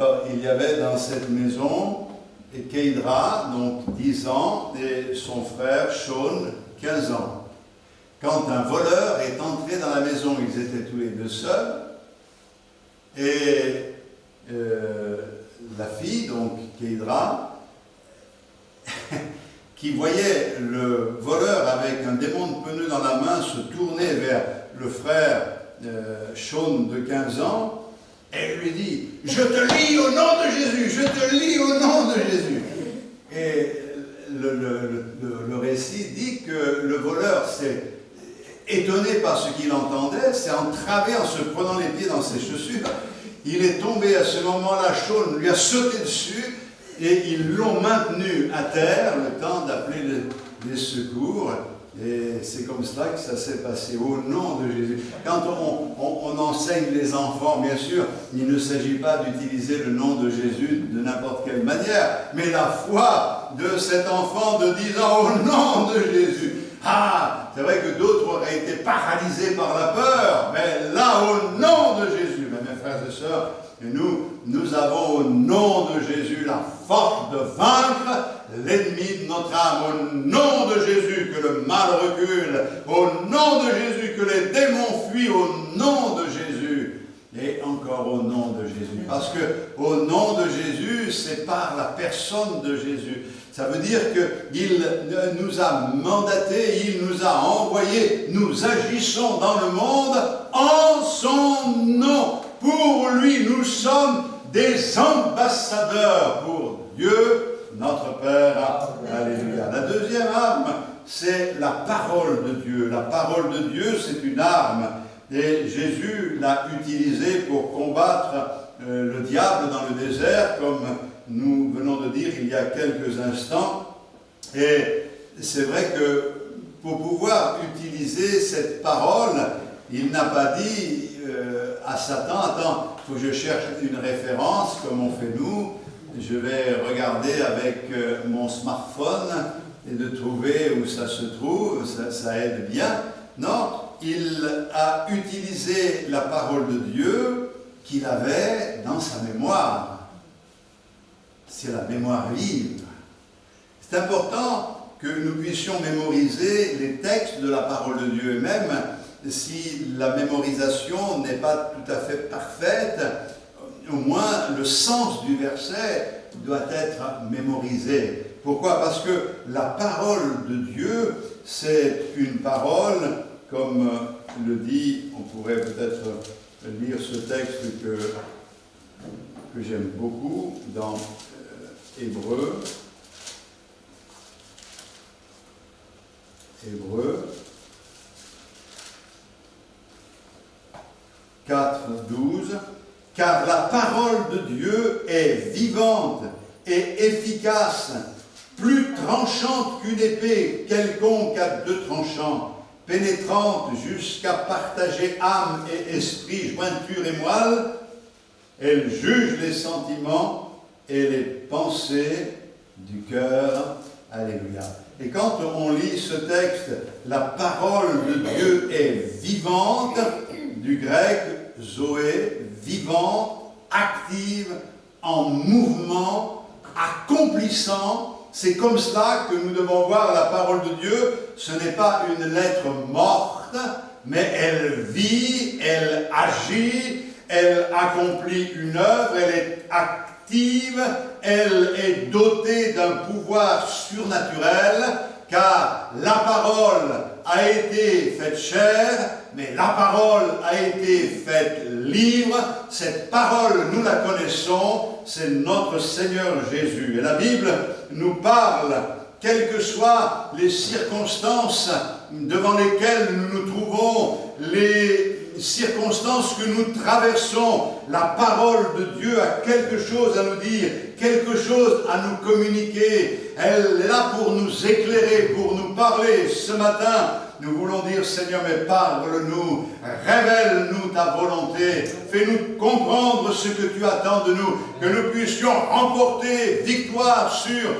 Alors, il y avait dans cette maison Keidra, donc 10 ans, et son frère Sean, 15 ans. Quand un voleur est entré dans la maison, ils étaient tous les deux seuls, et la fille, donc Keidra, qui voyait le voleur avec un démon de pneu dans la main se tourner vers le frère Sean de 15 ans, elle lui dit « Je te lis au nom de Jésus, je te lis au nom de Jésus !» Et le récit dit que le voleur s'est étonné par ce qu'il entendait, s'est entravé en se prenant les pieds dans ses chaussures. Il est tombé à ce moment-là, Sean lui a sauté dessus et ils l'ont maintenu à terre le temps d'appeler les secours. Et c'est comme cela que ça s'est passé, au nom de Jésus. Quand on enseigne les enfants, bien sûr, il ne s'agit pas d'utiliser le nom de Jésus de n'importe quelle manière, mais la foi de cet enfant de 10 ans au nom de Jésus. Ah, c'est vrai que d'autres auraient été paralysés par la peur, mais là, au nom de Jésus, mes frères et sœurs, nous avons au nom de Jésus la force de vaincre l'ennemi de notre âme. Au nom de Jésus, que le mal recule. Au nom de Jésus, que les démons fuient. Au nom de Jésus. Et encore au nom de Jésus. Parce que au nom de Jésus, c'est par la personne de Jésus. Ça veut dire qu'il nous a mandatés, il nous a envoyés. Nous agissons dans le monde en son nom. Pour lui, nous sommes des ambassadeurs pour Dieu, notre Père. Alléluia. La deuxième arme, c'est la parole de Dieu. La parole de Dieu, c'est une arme. Et Jésus l'a utilisée pour combattre le diable dans le désert, comme nous venons de dire il y a quelques instants. Et c'est vrai que pour pouvoir utiliser cette parole, il n'a pas dit à Satan, attends, il faut que je cherche une référence, comme on fait nous, je vais regarder avec mon smartphone et de trouver où ça se trouve, ça aide bien. Non, il a utilisé la parole de Dieu qu'il avait dans sa mémoire. C'est la mémoire vive. C'est important que nous puissions mémoriser les textes de la parole de Dieu. Et même si la mémorisation n'est pas tout à fait parfaite, au moins le sens du verset doit être mémorisé. Pourquoi? Parce que la parole de Dieu, c'est une parole, comme le dit, on pourrait peut-être lire ce texte que j'aime beaucoup dans Hébreux. Hébreux 4, 12. Car la parole de Dieu est vivante et efficace, plus tranchante qu'une épée quelconque à deux tranchants, pénétrante jusqu'à partager âme et esprit, jointure et moelle. Elle juge les sentiments et les pensées du cœur. Alléluia. Et quand on lit ce texte, la parole de Dieu est vivante, du grec zoé, vivante, active, en mouvement, accomplissant. C'est comme cela que nous devons voir la parole de Dieu. Ce n'est pas une lettre morte, mais elle vit, elle agit, elle accomplit une œuvre, elle est active, elle est dotée d'un pouvoir surnaturel, car la parole a été faite chair, mais la parole a été faite livre. Cette parole, nous la connaissons, c'est notre Seigneur Jésus. Et la Bible nous parle, quelles que soient les circonstances devant lesquelles nous nous trouvons, les circonstances que nous traversons, la parole de Dieu a quelque chose à nous dire, quelque chose à nous communiquer. Elle est là pour nous éclairer, pour nous parler. Ce matin, nous voulons dire, Seigneur, mais parle-nous, révèle-nous ta volonté, fais-nous comprendre ce que tu attends de nous, que nous puissions remporter victoire sur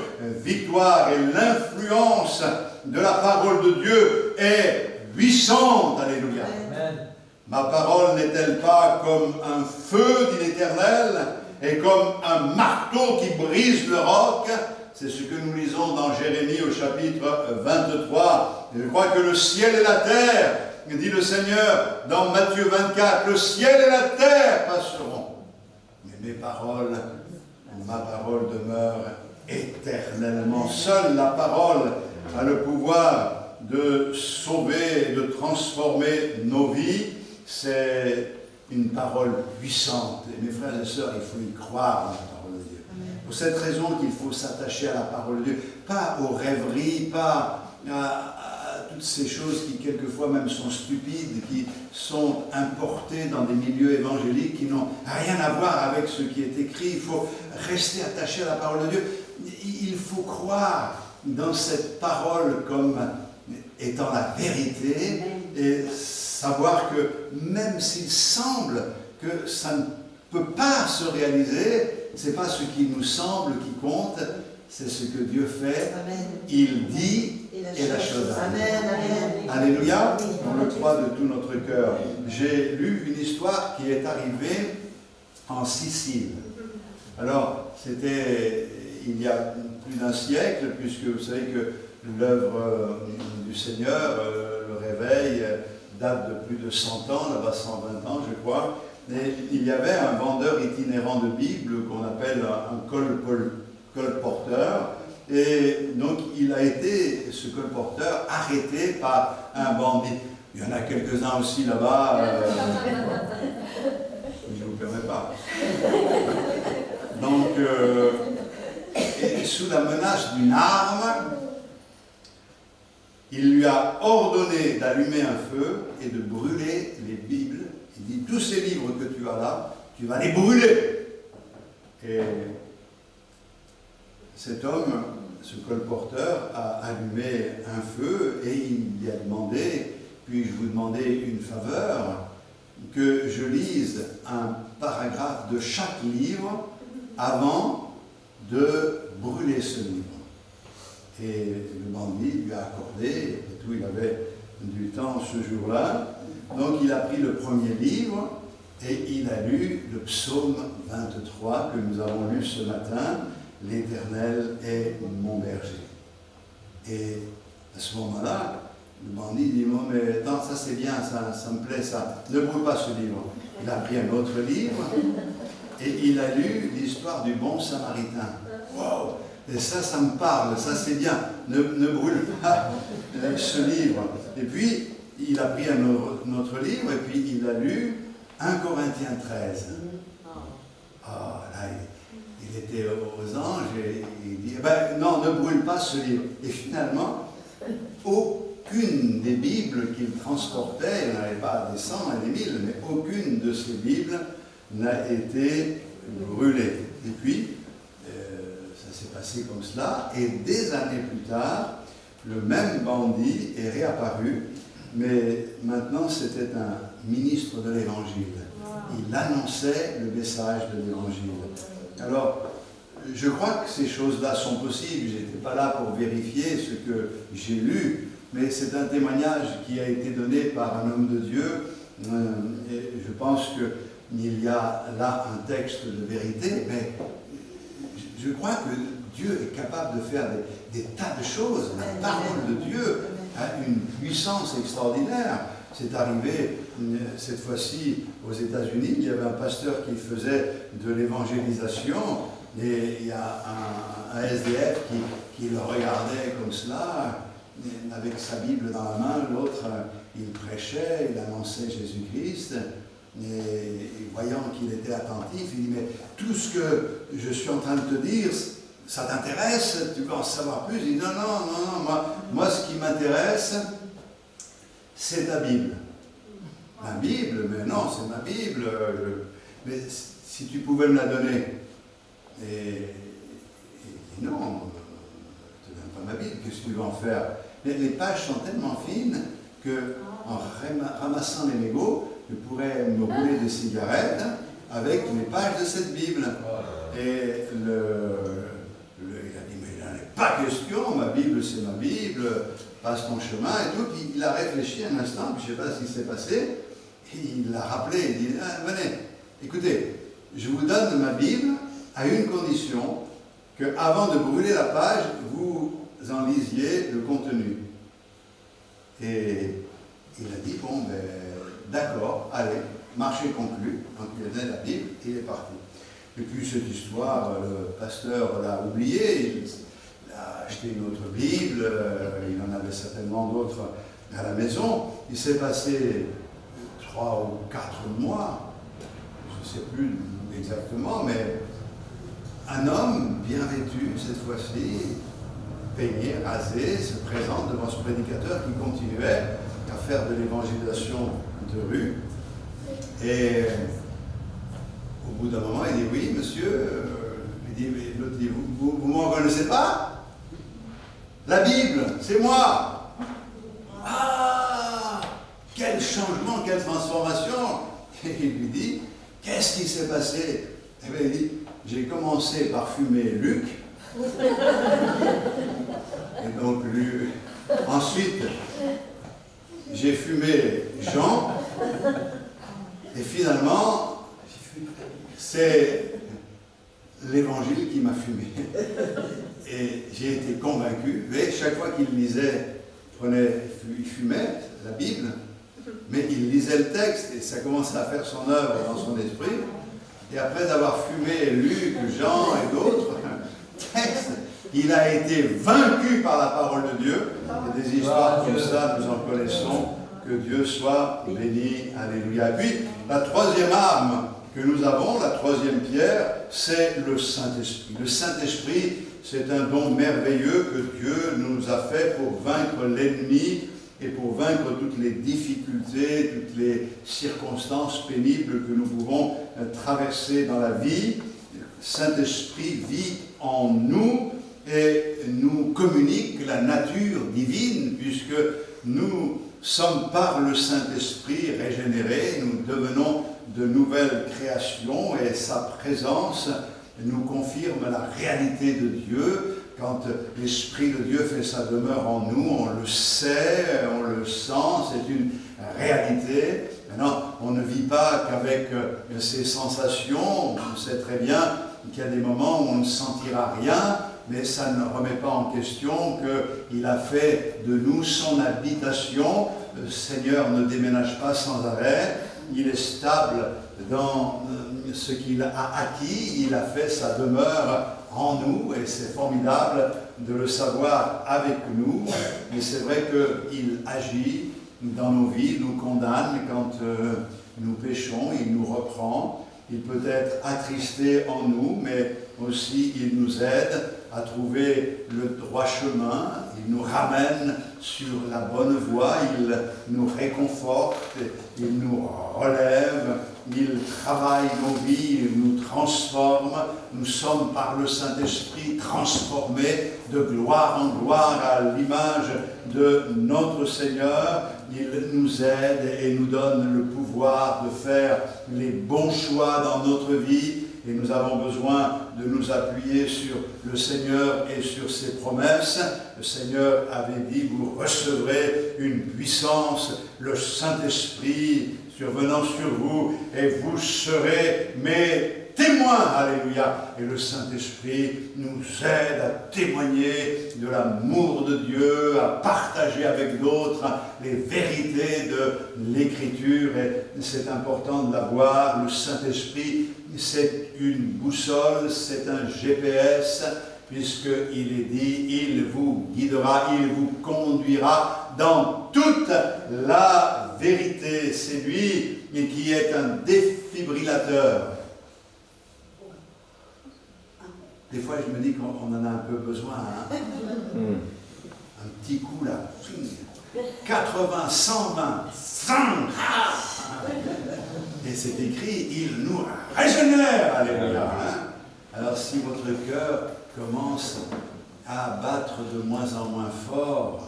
victoire. Et l'influence de la parole de Dieu est puissante. Alléluia. Amen. Ma parole n'est-elle pas comme un feu, dit l'Éternel, et comme un marteau qui brise le roc? C'est ce que nous lisons dans Jérémie au chapitre 23. Je crois que le ciel et la terre, dit le Seigneur dans Matthieu 24, le ciel et la terre passeront, mais mes paroles, ma parole demeure éternellement. Seule la parole a le pouvoir de sauver et de transformer nos vies. C'est une parole puissante. Et mes frères et sœurs, il faut y croire dans la parole de Dieu. Amen. Pour cette raison qu'il faut s'attacher à la parole de Dieu, pas aux rêveries, pas à toutes ces choses qui quelquefois même sont stupides, qui sont importées dans des milieux évangéliques qui n'ont rien à voir avec ce qui est écrit. Il faut rester attaché à la parole de Dieu. Il faut croire dans cette parole comme étant la vérité et savoir que même s'il semble que ça ne peut pas se réaliser, ce n'est pas ce qui nous semble qui compte, c'est ce que Dieu fait. Amen. Il dit et la chose arrive. Alléluia, on le croit de tout notre cœur. J'ai lu une histoire qui est arrivée en Sicile. Alors, c'était il y a plus d'un siècle, puisque vous savez que l'œuvre du Seigneur, le réveil, date de plus de 100 ans, là-bas 120 ans je crois, et il y avait un vendeur itinérant de Bible qu'on appelle un colporteur, et donc il a été, ce colporteur, arrêté par un bandit. Il y en a quelques-uns aussi là-bas, je ne vous permets pas. Donc, et sous la menace d'une arme, il lui a ordonné d'allumer un feu et de brûler les Bibles. Il dit, tous ces livres que tu as là, tu vas les brûler. Et cet homme, ce colporteur, a allumé un feu et il lui a demandé, puis-je vous demander une faveur, que je lise un paragraphe de chaque livre avant de brûler ce livre. Et le bandit lui a accordé, et tout, il avait du temps ce jour-là. Donc il a pris le premier livre et il a lu le psaume 23 que nous avons lu ce matin. L'Éternel est mon berger. Et à ce moment-là, Le bandit dit, non mais attends, ça c'est bien, ça me plaît ça. Ne brûle pas ce livre. Il a pris un autre livre et il a lu l'histoire du bon Samaritain. Wow! Et ça me parle, ça c'est bien. Ne brûle pas ce livre. Et puis, il a pris un autre livre et puis il a lu 1 Corinthiens 13. Ah, là, il était aux anges et il dit, non, ne brûle pas ce livre. Et finalement, aucune des Bibles qu'il transportait, il n'avait pas des 100 et des 1000, mais aucune de ces Bibles n'a été brûlée. Et puis, ça s'est passé comme cela, et des années plus tard, le même bandit est réapparu, mais maintenant c'était un ministre de l'Évangile. Il annonçait le message de l'Évangile. Alors, je crois que ces choses-là sont possibles. Je n'étais pas là pour vérifier ce que j'ai lu, mais c'est un témoignage qui a été donné par un homme de Dieu. Et je pense qu'il y a là un texte de vérité, mais je crois que Dieu est capable de faire des tas de choses. La parole de Dieu a une puissance extraordinaire. C'est arrivé cette fois-ci aux États-Unis. Il y avait un pasteur qui faisait de l'évangélisation et il y a un SDF qui le regardait comme cela, avec sa Bible dans la main. L'autre, il prêchait, il annonçait Jésus-Christ. Et voyant qu'il était attentif, il dit, mais tout ce que je suis en train de te dire, ça t'intéresse? Tu veux en savoir plus? Il dit, non, moi ce qui m'intéresse, c'est ta Bible. Ma Bible? Mais non, c'est ma Bible. Mais si tu pouvais me la donner. Et non, je ne te donne pas ma Bible, qu'est-ce que tu veux en faire? Les pages sont tellement fines qu'en ramassant les mégots, je pourrais me rouler des cigarettes avec les pages de cette Bible. Et il a dit, mais il n'en est pas question, ma Bible c'est ma Bible, passe ton chemin et tout. Puis il a réfléchi un instant, puis je ne sais pas ce qui s'est passé, et il l'a rappelé, il dit, venez, écoutez, je vous donne ma Bible à une condition, qu'avant de brûler la page, vous en lisiez le contenu. Et il a dit, bon, ben, d'accord, allez, marché conclu. Donc il a donné la Bible et il est parti. Et puis cette histoire, le pasteur l'a oublié, il a acheté une autre Bible, il en avait certainement d'autres à la maison. Il s'est passé 3 ou 4 mois, je ne sais plus exactement, mais un homme bien vêtu, cette fois-ci, peigné, rasé, se présente devant ce prédicateur qui continuait à faire de l'évangélisation de rue. Et au bout d'un moment, il dit, oui, monsieur, l'autre dit, vous ne m'en connaissez pas? La Bible, c'est moi. Ah, quel changement, quelle transformation. Et il lui dit, qu'est-ce qui s'est passé? Eh bien, il dit, j'ai commencé par fumer Luc. Et donc, ensuite, j'ai fumé Jean. Et finalement, c'est l'Évangile qui m'a fumé. Et j'ai été convaincu. Et chaque fois qu'il lisait, il fumait la Bible, mais il lisait le texte et ça commençait à faire son œuvre dans son esprit. Et après avoir fumé Luc, Jean et d'autres textes, il a été vaincu par la parole de Dieu. Et des histoires comme ça, nous en connaissons. Que Dieu soit béni. Alléluia. Et puis, la troisième arme que nous avons, la troisième pierre, c'est le Saint-Esprit. Le Saint-Esprit, c'est un don merveilleux que Dieu nous a fait pour vaincre l'ennemi et pour vaincre toutes les difficultés, toutes les circonstances pénibles que nous pouvons traverser dans la vie. Le Saint-Esprit vit en nous et nous communique la nature divine, puisque nous sommes par le Saint-Esprit régénérés, nous devenons de nouvelles créations et sa présence nous confirme la réalité de Dieu. Quand l'Esprit de Dieu fait sa demeure en nous, on le sait, on le sent, c'est une réalité. Maintenant, on ne vit pas qu'avec ces sensations, on sait très bien qu'il y a des moments où on ne sentira rien, mais ça ne remet pas en question qu'il a fait de nous son habitation. Le Seigneur ne déménage pas sans arrêt, il est stable dans ce qu'il a acquis, il a fait sa demeure en nous, et c'est formidable de le savoir avec nous. Mais c'est vrai qu'il agit dans nos vies, nous condamne quand nous péchons, il nous reprend, il peut être attristé en nous, mais aussi il nous aide à trouver le droit chemin, il nous ramène sur la bonne voie, il nous réconforte, il nous relève, il travaille nos vies, il nous transforme. Nous sommes par le Saint-Esprit transformés de gloire en gloire à l'image de notre Seigneur. Il nous aide et nous donne le pouvoir de faire les bons choix dans notre vie. Et nous avons besoin de nous appuyer sur le Seigneur et sur ses promesses. Le Seigneur avait dit, vous recevrez une puissance, le Saint-Esprit survenant sur vous, et vous serez mes témoins. Alléluia. Et le Saint-Esprit nous aide à témoigner de l'amour de Dieu, à partager avec d'autres les vérités de l'Écriture. Et c'est important de l'avoir. Le Saint-Esprit, c'est une boussole, c'est un GPS, puisqu'il est dit, il vous guidera, il vous conduira dans toute la vérité. C'est lui qui est un défibrillateur. Des fois, je me dis qu'on en a un peu besoin. Hein? Un petit coup là. 80, 120, 100. Et c'est écrit, il nous régénère. Alléluia. Hein? Alors, si votre cœur commence à battre de moins en moins fort,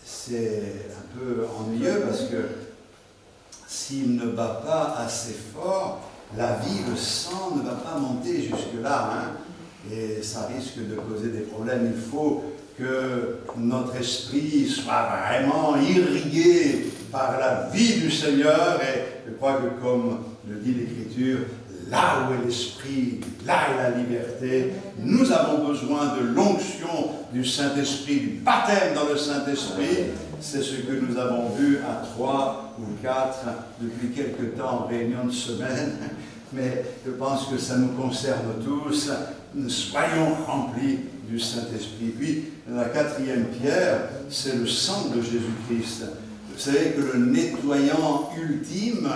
c'est un peu ennuyeux parce que s'il ne bat pas assez fort, la vie, le sang ne va pas monter jusque-là. Hein? Et ça risque de causer des problèmes. Il faut que notre esprit soit vraiment irrigué par la vie du Seigneur. Et je crois que, comme le dit l'Écriture, là où est l'esprit, là est la liberté. Nous avons besoin de l'onction du Saint-Esprit, du baptême dans le Saint-Esprit. C'est ce que nous avons vu à 3 ou 4 depuis quelque temps en réunion de semaine. Mais je pense que ça nous concerne tous. Soyons remplis du Saint-Esprit. Puis, la 4e pierre, c'est le sang de Jésus-Christ. Vous savez que le nettoyant ultime,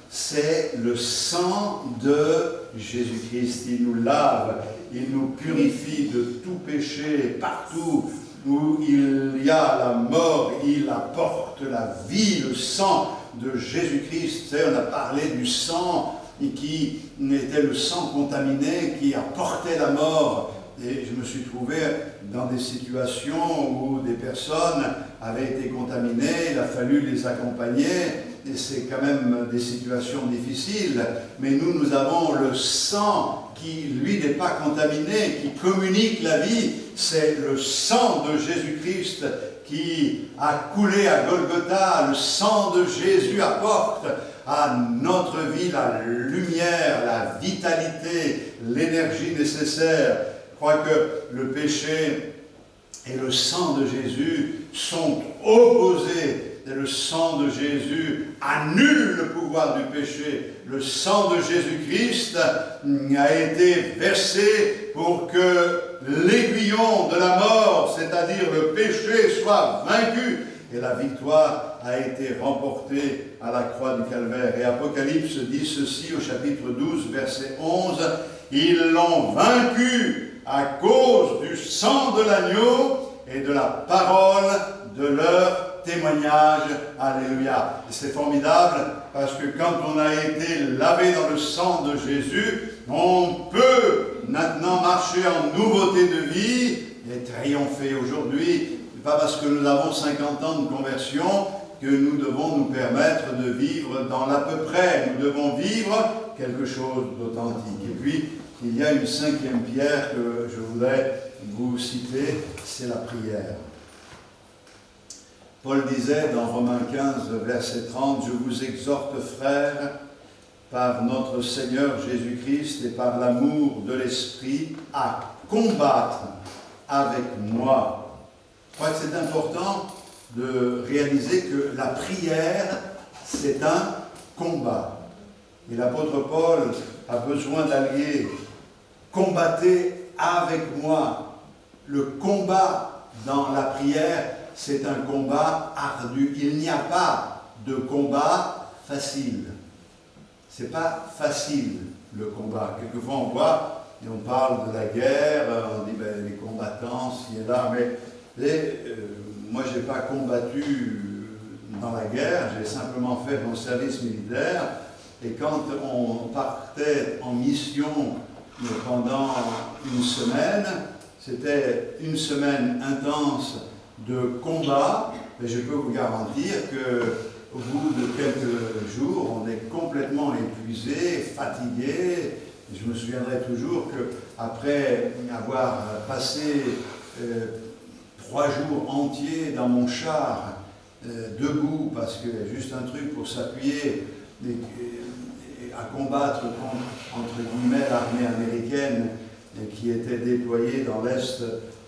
c'est le sang de Jésus-Christ. Il nous lave, il nous purifie de tout péché. Partout où il y a la mort, il apporte la vie. Le sang de Jésus-Christ, vous savez, on a parlé du sang qui était le sang contaminé, qui apportait la mort. Et je me suis trouvé dans des situations où des personnes avaient été contaminées, il a fallu les accompagner, et c'est quand même des situations difficiles. Mais nous avons le sang qui, lui, n'est pas contaminé, qui communique la vie. C'est le sang de Jésus-Christ qui a coulé à Golgotha. Le sang de Jésus apporte à notre vie la lumière, la vitalité, l'énergie nécessaire. Je crois que le péché et le sang de Jésus sont opposés. Et le sang de Jésus annule le pouvoir du péché. Le sang de Jésus-Christ a été versé pour que l'aiguillon de la mort, c'est-à-dire le péché, soit vaincu. Et la victoire a été remportée à la croix du Calvaire. Et Apocalypse dit ceci au chapitre 12, verset 11. Ils l'ont vaincu à cause du sang de l'agneau et de la parole de leur témoignage. Alléluia. Et c'est formidable parce que quand on a été lavé dans le sang de Jésus, on peut maintenant marcher en nouveauté de vie et triompher. Aujourd'hui, pas parce que nous avons 50 ans de conversion que nous devons nous permettre de vivre dans l'à peu près. Nous devons vivre quelque chose d'authentique. Et puis, il y a une 5e pierre que je voudrais vous citer, c'est la prière. Paul disait dans Romains 15, verset 30, « Je vous exhorte, frères, par notre Seigneur Jésus-Christ et par l'amour de l'Esprit, à combattre avec moi. Je crois que c'est important de réaliser que la prière, c'est un combat. Et l'apôtre Paul a besoin d'allier « combattez avec moi ». Le combat dans la prière, c'est un combat ardu. Il n'y a pas de combat facile. C'est pas facile, le combat. Quelquefois, on voit, et on parle de la guerre, on dit, ben, les combattants, ci et là, mais moi, je n'ai pas combattu dans la guerre, j'ai simplement fait mon service militaire, et quand on partait en mission pendant une semaine, c'était une semaine intense de combat, et je peux vous garantir qu'au bout de quelques jours, on est complètement épuisé, fatigué. Je me souviendrai toujours qu'après avoir passé 3 jours entiers dans mon char, debout, parce que juste un truc pour s'appuyer et à combattre contre, entre guillemets, l'armée américaine qui était déployée dans l'Est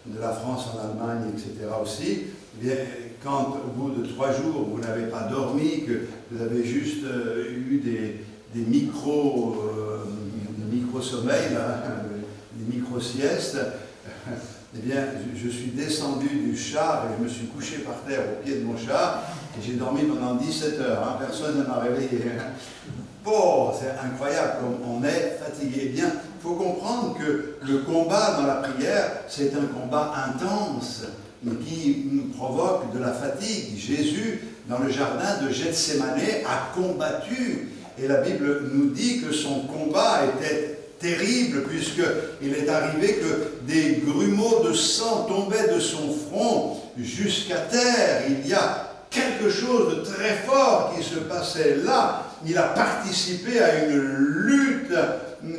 de la France, en Allemagne, etc. aussi, eh bien, quand au bout de 3 jours, vous n'avez pas dormi, que vous avez juste eu des micro-sommeils, des micro-siestes, eh bien, je suis descendu du char et je me suis couché par terre au pied de mon char et j'ai dormi pendant 17 heures. Hein, personne ne m'a réveillé. Oh, c'est incroyable comme on est fatigué. Eh bien, il faut comprendre que le combat dans la prière, c'est un combat intense qui nous provoque de la fatigue. Jésus, dans le jardin de Gethsémane, a combattu. Et la Bible nous dit que son combat était terrible, puisqu'il est arrivé que des grumeaux de sang tombaient de son front jusqu'à terre. Il y a quelque chose de très fort qui se passait là. Il a participé à une lutte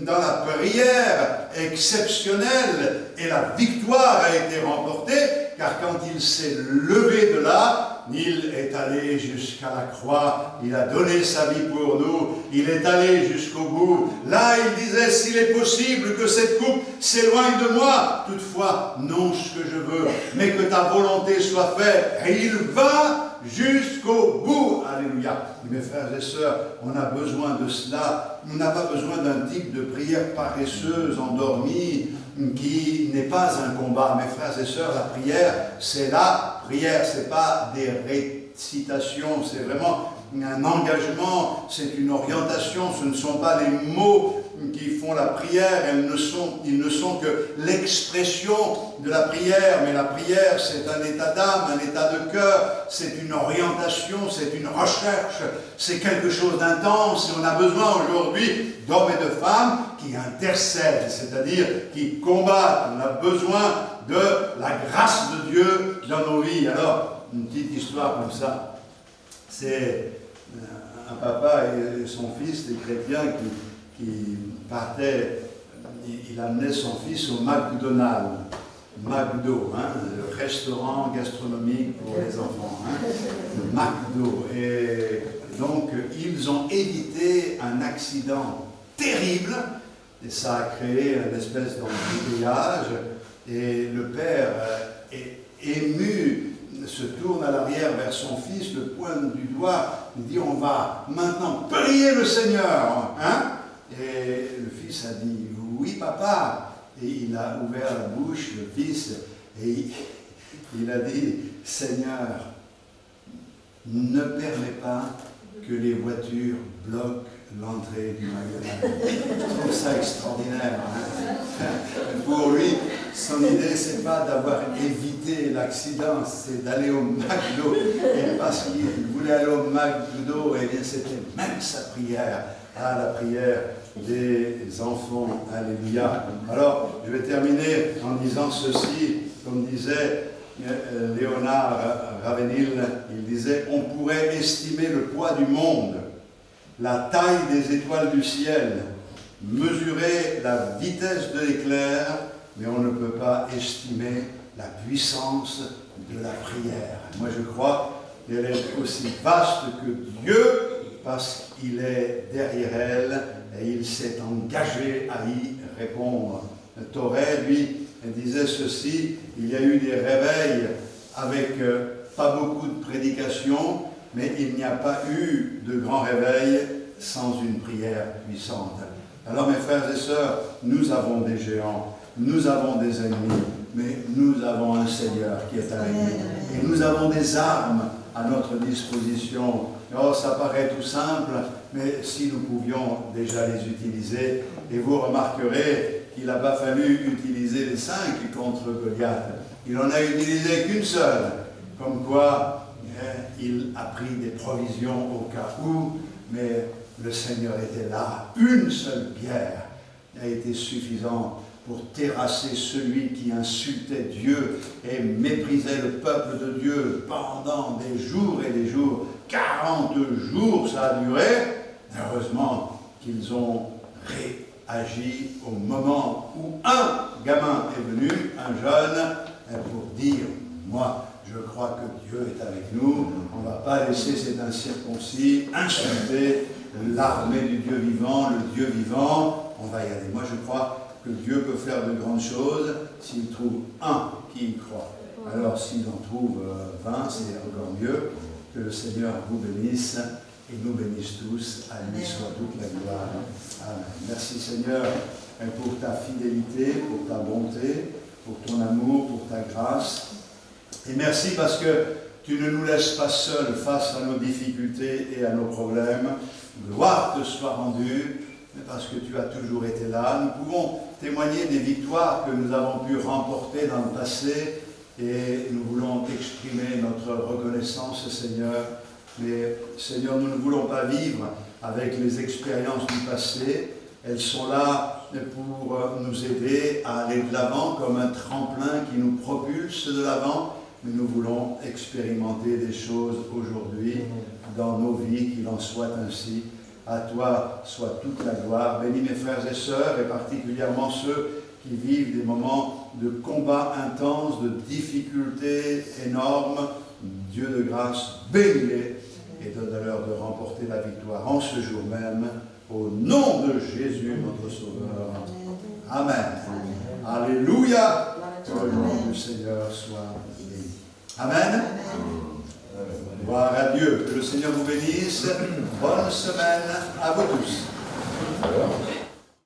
dans la prière exceptionnelle et la victoire a été remportée, car quand il s'est levé de là, il est allé jusqu'à la croix, il a donné sa vie pour nous, il est allé jusqu'au bout. Là, il disait, s'il est possible que cette coupe s'éloigne de moi, toutefois, non ce que je veux, mais que ta volonté soit faite. Et il va jusqu'au bout. Alléluia. Mes frères et sœurs, on a besoin de cela. On n'a pas besoin d'un type de prière paresseuse, endormie, qui n'est pas un combat. Mes frères et sœurs, la prière, c'est la prière. Ce n'est pas des récitations, c'est vraiment un engagement, c'est une orientation. Ce ne sont pas les mots qui font la prière, ils ne sont que l'expression de la prière, mais la prière c'est un état d'âme, un état de cœur, c'est une orientation, c'est une recherche, c'est quelque chose d'intense, et on a besoin aujourd'hui d'hommes et de femmes qui intercèdent, c'est-à-dire qui combattent. On a besoin de la grâce de Dieu dans nos vies. Alors, une petite histoire comme ça, c'est un papa et son fils, des chrétiens, qui partait, il amenait son fils au McDonald's, McDo, hein, le restaurant gastronomique pour les enfants, hein, le McDo. Et donc, ils ont évité un accident terrible, et ça a créé une espèce d'embouteillage, et le père, ému, se tourne à l'arrière vers son fils, le pointe du doigt, il dit, on va maintenant prier le Seigneur, hein? Et le fils a dit, oui papa, et il a ouvert la bouche, le fils, et il a dit, Seigneur, ne permets pas que les voitures bloquent l'entrée du magasin. Je trouve ça extraordinaire. Hein? Pour lui, son idée, c'est pas d'avoir évité l'accident, c'est d'aller au McDo. Et parce qu'il voulait aller au McDo, et bien c'était même sa prière. Ah, la prière des enfants. Alléluia. Alors, je vais terminer en disant ceci, comme disait Léonard Ravenhill, il disait, on pourrait estimer le poids du monde, la taille des étoiles du ciel, mesurer la vitesse de l'éclair, mais on ne peut pas estimer la puissance de la prière. Moi, je crois qu'elle est aussi vaste que Dieu, parce qu'il est derrière elle et il s'est engagé à y répondre. Toré, lui, elle disait ceci, il y a eu des réveils avec pas beaucoup de prédications, mais il n'y a pas eu de grand réveil sans une prière puissante. Alors mes frères et sœurs, nous avons des géants, nous avons des ennemis, mais nous avons un Seigneur qui est avec nous. Et nous avons des armes à notre disposition. Oh, ça paraît tout simple, mais si nous pouvions déjà les utiliser, et vous remarquerez qu'il n'a pas fallu utiliser les 5 contre Goliath. Il n'en a utilisé qu'une seule, comme quoi il a pris des provisions au cas où, mais le Seigneur était là. Une seule pierre a été suffisante pour terrasser celui qui insultait Dieu et méprisait le peuple de Dieu pendant des jours et des jours. 40 jours ça a duré. Heureusement qu'ils ont réagi au moment où un gamin est venu, un jeune, pour dire, moi, je crois que Dieu est avec nous, on ne va pas laisser cet incirconcis insulter l'armée du Dieu vivant, le Dieu vivant, on va y aller. Moi je crois que Dieu peut faire de grandes choses s'il trouve un qui y croit. Alors s'il en trouve 20, c'est encore mieux. Que le Seigneur vous bénisse et nous bénisse tous. À lui soit toute la gloire. Amen. Merci Seigneur pour ta fidélité, pour ta bonté, pour ton amour, pour ta grâce. Et merci parce que tu ne nous laisses pas seuls face à nos difficultés et à nos problèmes. Gloire te soit rendue, parce que tu as toujours été là. Nous pouvons témoigner des victoires que nous avons pu remporter dans le passé et nous voulons exprimer notre reconnaissance, Seigneur. Mais, Seigneur, nous ne voulons pas vivre avec les expériences du passé. Elles sont là pour nous aider à aller de l'avant comme un tremplin qui nous propulse de l'avant. Mais nous voulons expérimenter des choses aujourd'hui dans nos vies, qu'il en soit ainsi. À toi soit toute la gloire. Bénis mes frères et sœurs, et particulièrement ceux qui vivent des moments de combat intense, de difficultés énormes. Dieu de grâce, bénis-les et donne-leur de remporter la victoire en ce jour même. Au nom de Jésus, notre Sauveur. Amen. Alléluia. Que le nom du Seigneur soit béni. Amen. Gloire à Dieu. Que le Seigneur vous bénisse. Bonne semaine à vous tous.